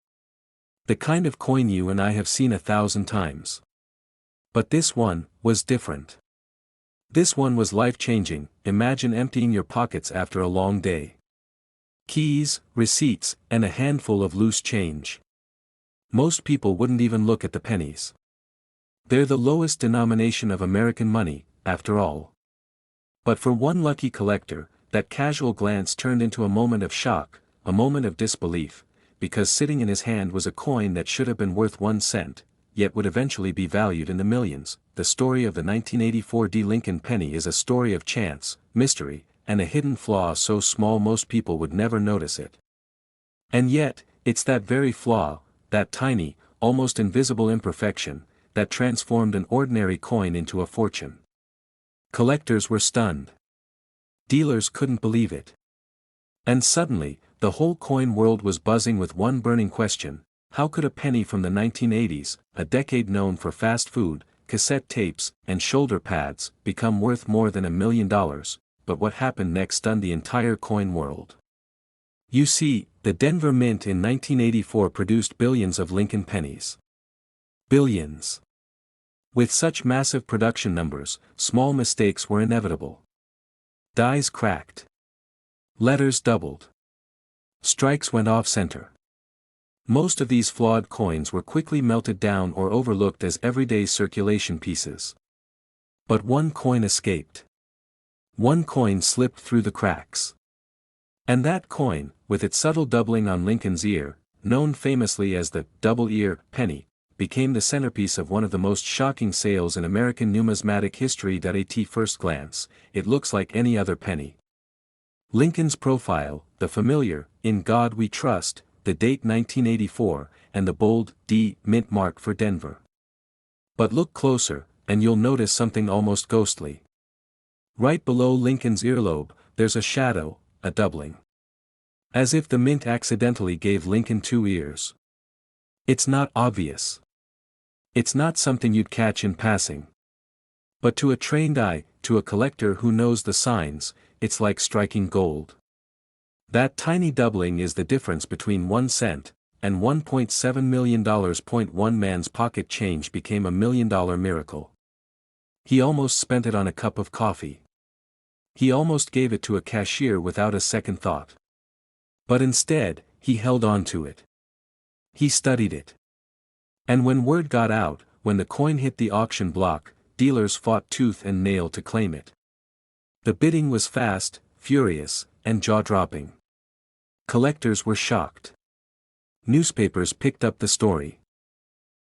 The kind of coin you and I have seen 1,000 times. But this one was different. This one was life-changing. Imagine emptying your pockets after a long day. Keys, receipts, and a handful of loose change. Most people wouldn't even look at the pennies. They're the lowest denomination of American money, after all. But for one lucky collector, that casual glance turned into a moment of shock, a moment of disbelief, because sitting in his hand was a coin that should have been worth 1 cent, yet would eventually be valued in the millions. The story of the 1984 D. Lincoln penny is a story of chance, mystery, and a hidden flaw so small most people would never notice it. And yet, it's that very flaw, that tiny, almost invisible imperfection, that transformed an ordinary coin into a fortune. Collectors were stunned. Dealers couldn't believe it. And suddenly, the whole coin world was buzzing with one burning question: how could a penny from the 1980s, a decade known for fast food, cassette tapes, and shoulder pads, become worth more than $1 million? But what happened next stunned the entire coin world. You see, the Denver Mint in 1984 produced billions of Lincoln pennies. Billions. With such massive production numbers, small mistakes were inevitable. Dies cracked. Letters doubled. Strikes went off-center. Most of these flawed coins were quickly melted down or overlooked as everyday circulation pieces. But one coin escaped. One coin slipped through the cracks. And that coin, with its subtle doubling on Lincoln's ear, known famously as the double-ear penny, became the centerpiece of one of the most shocking sales in American numismatic history. At first glance, it looks like any other penny. Lincoln's profile, the familiar, "In God We Trust," the date 1984, and the bold D mint mark for Denver. But look closer, and you'll notice something almost ghostly. Right below Lincoln's earlobe, there's a shadow, a doubling. As if the mint accidentally gave Lincoln 2 ears. It's not obvious. It's not something you'd catch in passing. But to a trained eye, to a collector who knows the signs, it's like striking gold. That tiny doubling is the difference between 1 cent and $1.7 million. One man's pocket change became $1 million miracle. He almost spent it on a cup of coffee. He almost gave it to a cashier without a second thought. But instead, he held on to it. He studied it. And when word got out, when the coin hit the auction block, dealers fought tooth and nail to claim it. The bidding was fast, furious, and jaw-dropping. Collectors were shocked. Newspapers picked up the story.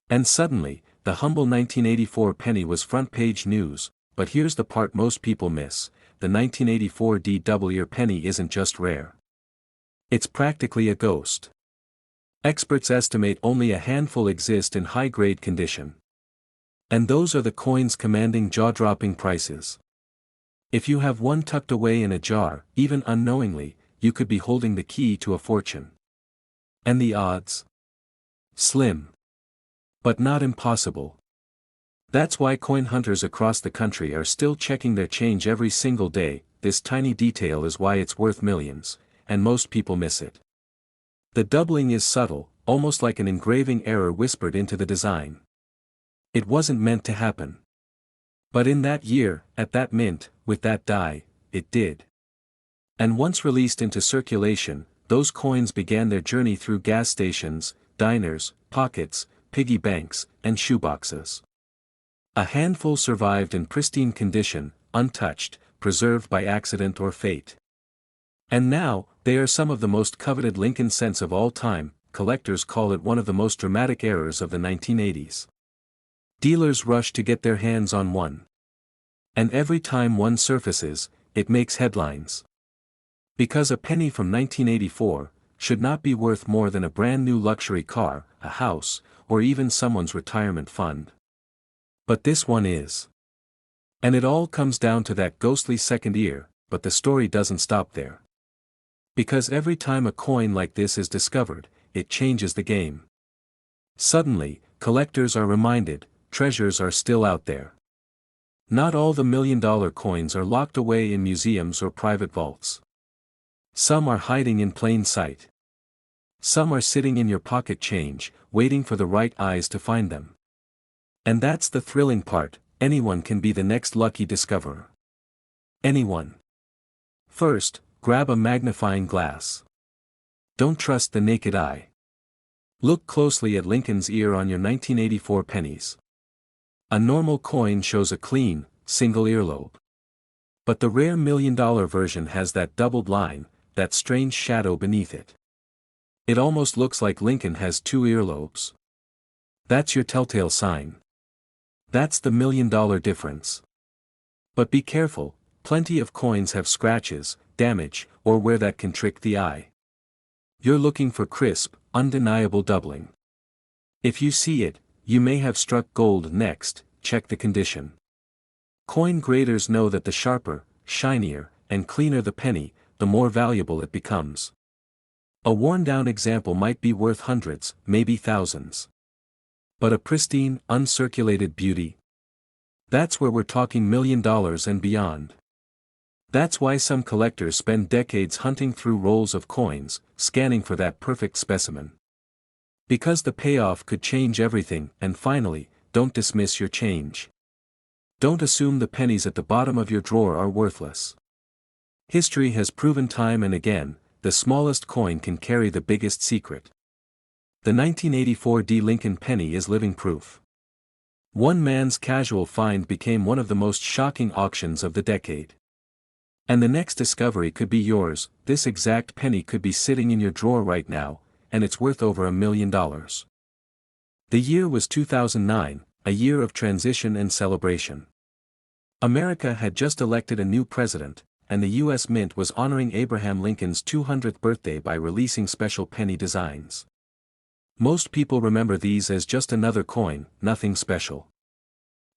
And suddenly, the humble 1984 penny was front-page news. But here's the part most people miss: the 1984 D double-ear penny isn't just rare. It's practically a ghost. Experts estimate only a handful exist in high-grade condition. And those are the coins commanding jaw-dropping prices. If you have one tucked away in a jar, even unknowingly, you could be holding the key to a fortune. And the odds? Slim. But not impossible. That's why coin hunters across the country are still checking their change every single day. This tiny detail is why it's worth millions, and most people miss it. The doubling is subtle, almost like an engraving error whispered into the design. It wasn't meant to happen. But in that year, at that mint, with that die, it did. And once released into circulation, those coins began their journey through gas stations, diners, pockets, piggy banks, and shoeboxes. A handful survived in pristine condition, untouched, preserved by accident or fate. And now, they are some of the most coveted Lincoln cents of all time. Collectors call it one of the most dramatic errors of the 1980s. Dealers rush to get their hands on one. And every time one surfaces, it makes headlines. Because a penny from 1984 should not be worth more than a brand new luxury car, a house, or even someone's retirement fund. But this one is. And it all comes down to that ghostly second ear, but the story doesn't stop there. Because every time a coin like this is discovered, it changes the game. Suddenly, collectors are reminded, treasures are still out there. Not all the million-dollar coins are locked away in museums or private vaults. Some are hiding in plain sight. Some are sitting in your pocket change, waiting for the right eyes to find them. And that's the thrilling part, anyone can be the next lucky discoverer. Anyone. First, grab a magnifying glass. Don't trust the naked eye. Look closely at Lincoln's ear on your 1984 pennies. A normal coin shows a clean, single earlobe. But the rare million-dollar version has that doubled line, that strange shadow beneath it. It almost looks like Lincoln has two earlobes. That's your telltale sign. That's the million-dollar difference. But be careful, plenty of coins have scratches, damage, or wear that can trick the eye. You're looking for crisp, undeniable doubling. If you see it, you may have struck gold next. Check the condition. Coin graders know that the sharper, shinier, and cleaner the penny, the more valuable it becomes. A worn-down example might be worth hundreds, maybe thousands. But a pristine, uncirculated beauty? That's where we're talking $1 million and beyond. That's why some collectors spend decades hunting through rolls of coins, scanning for that perfect specimen. Because the payoff could change everything. And finally, don't dismiss your change. Don't assume the pennies at the bottom of your drawer are worthless. History has proven time and again, the smallest coin can carry the biggest secret. The 1984 Lincoln penny is living proof. One man's casual find became one of the most shocking auctions of the decade. And the next discovery could be yours. This exact penny could be sitting in your drawer right now, and it's worth over $1 million. The year was 2009, a year of transition and celebration. America had just elected a new president, and the U.S. Mint was honoring Abraham Lincoln's 200th birthday by releasing special penny designs. Most people remember these as just another coin, nothing special.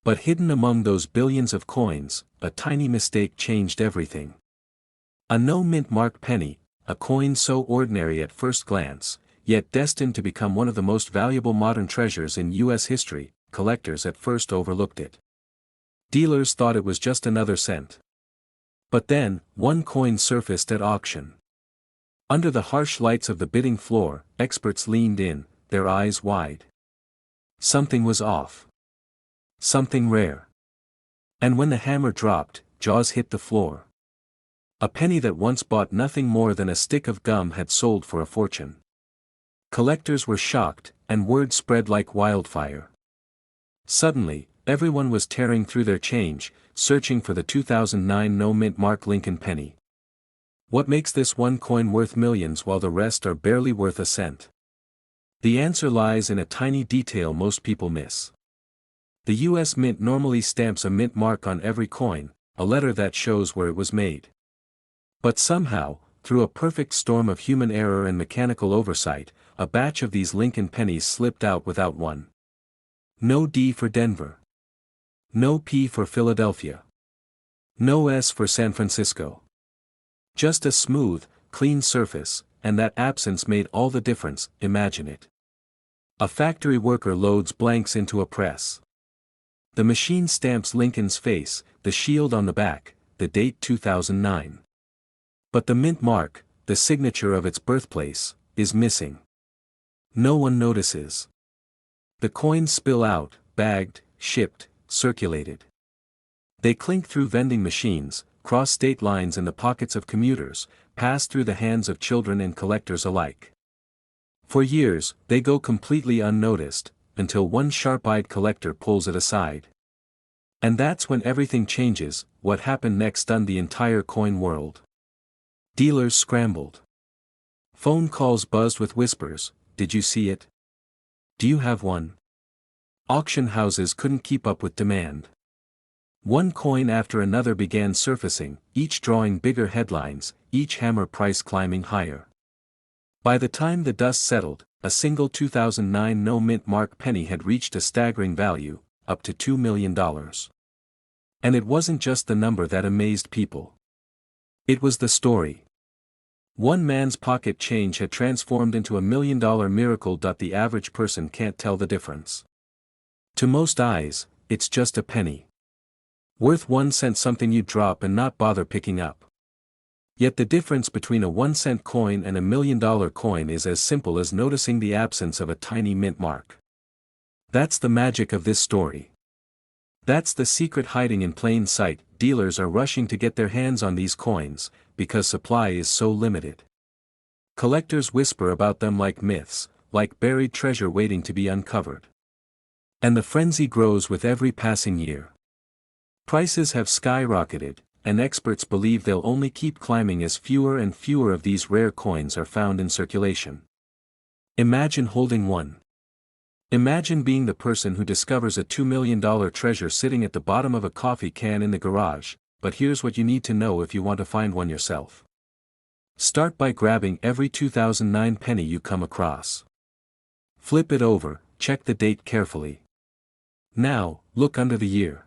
But hidden among those billions of coins, a tiny mistake changed everything. A no-mint mark penny, a coin so ordinary at first glance, yet destined to become one of the most valuable modern treasures in U.S. history. Collectors at first overlooked it. Dealers thought it was just another cent. But then, one coin surfaced at auction. Under the harsh lights of the bidding floor, experts leaned in, their eyes wide. Something was off. Something rare. And when the hammer dropped, jaws hit the floor. A penny that once bought nothing more than a stick of gum had sold for a fortune. Collectors were shocked, and word spread like wildfire. Suddenly, everyone was tearing through their change, searching for the 2009 no-mint mark Lincoln penny. What makes this one coin worth millions while the rest are barely worth a cent? The answer lies in a tiny detail most people miss. The U.S. Mint normally stamps a mint mark on every coin, a letter that shows where it was made. But somehow, through a perfect storm of human error and mechanical oversight, a batch of these Lincoln pennies slipped out without one. No D for Denver. No P for Philadelphia. No S for San Francisco. Just a smooth, clean surface, and that absence made all the difference. Imagine it. A factory worker loads blanks into a press. The machine stamps Lincoln's face, the shield on the back, the date 2009. But the mint mark, the signature of its birthplace, is missing. No one notices. The coins spill out, bagged, shipped, circulated. They clink through vending machines, cross state lines in the pockets of commuters, pass through the hands of children and collectors alike. For years, they go completely unnoticed, until one sharp-eyed collector pulls it aside. And that's when everything changes. What happened next stunned the entire coin world. Dealers scrambled. Phone calls buzzed with whispers, "Did you see it? Do you have one?" Auction houses couldn't keep up with demand. One coin after another began surfacing, each drawing bigger headlines, each hammer price climbing higher. By the time the dust settled, a single 2009 no-mint mark penny had reached a staggering value, up to $2 million. And it wasn't just the number that amazed people. It was the story. One man's pocket change had transformed into $1 million miracle. The average person can't tell the difference. To most eyes, it's just a penny. Worth 1 cent, something you'd drop and not bother picking up. Yet the difference between a 1-cent coin and $1 million coin is as simple as noticing the absence of a tiny mint mark. That's the magic of this story. That's the secret hiding in plain sight. Dealers are rushing to get their hands on these coins, because supply is so limited. Collectors whisper about them like myths, like buried treasure waiting to be uncovered. And the frenzy grows with every passing year. Prices have skyrocketed, and experts believe they'll only keep climbing as fewer and fewer of these rare coins are found in circulation. Imagine holding one. Imagine being the person who discovers a $2 million treasure sitting at the bottom of a coffee can in the garage. But here's what you need to know if you want to find one yourself. Start by grabbing every 2009 penny you come across. Flip it over, check the date carefully. Now, look under the year.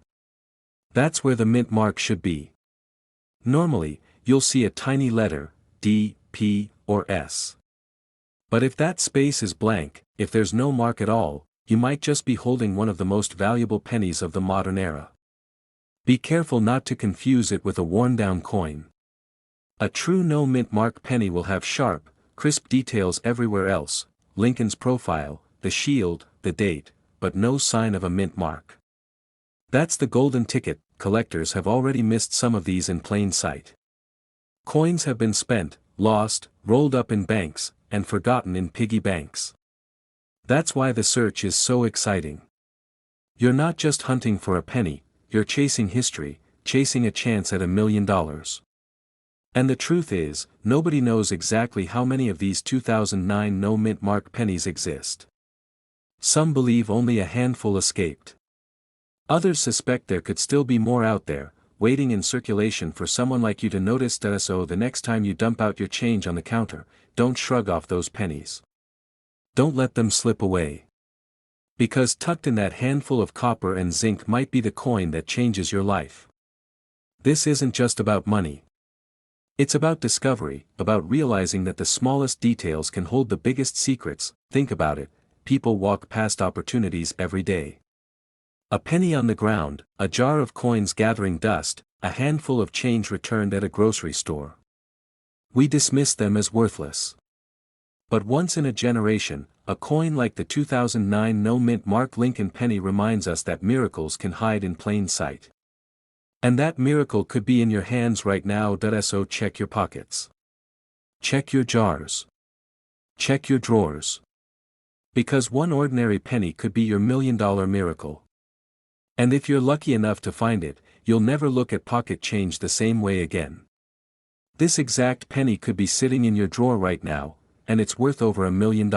That's where the mint mark should be. Normally, you'll see a tiny letter, D, P, or S. But if that space is blank, if there's no mark at all, you might just be holding one of the most valuable pennies of the modern era. Be careful not to confuse it with a worn-down coin. A true no-mint mark penny will have sharp, crisp details everywhere else, Lincoln's profile, the shield, the date, but no sign of a mint mark. That's the golden ticket. Collectors have already missed some of these in plain sight. Coins have been spent, lost, rolled up in banks, and forgotten in piggy banks. That's why the search is so exciting. You're not just hunting for a penny, you're chasing history, chasing a chance at $1 million. And the truth is, nobody knows exactly how many of these 2009 no-mint mark pennies exist. Some believe only a handful escaped. Others suspect there could still be more out there, waiting in circulation for someone like you to notice. So the next time you dump out your change on the counter, don't shrug off those pennies. Don't let them slip away. Because tucked in that handful of copper and zinc might be the coin that changes your life. This isn't just about money. It's about discovery, about realizing that the smallest details can hold the biggest secrets. Think about it, people walk past opportunities every day. A penny on the ground, a jar of coins gathering dust, a handful of change returned at a grocery store. We dismiss them as worthless. But once in a generation, a coin like the 2009 no-mint mark Lincoln penny reminds us that miracles can hide in plain sight. And that miracle could be in your hands right now. So check your pockets. Check your jars. Check your drawers. Because one ordinary penny could be your $1 million miracle. And if you're lucky enough to find it, you'll never look at pocket change the same way again. This exact penny could be sitting in your drawer right now, and it's worth over $1 million.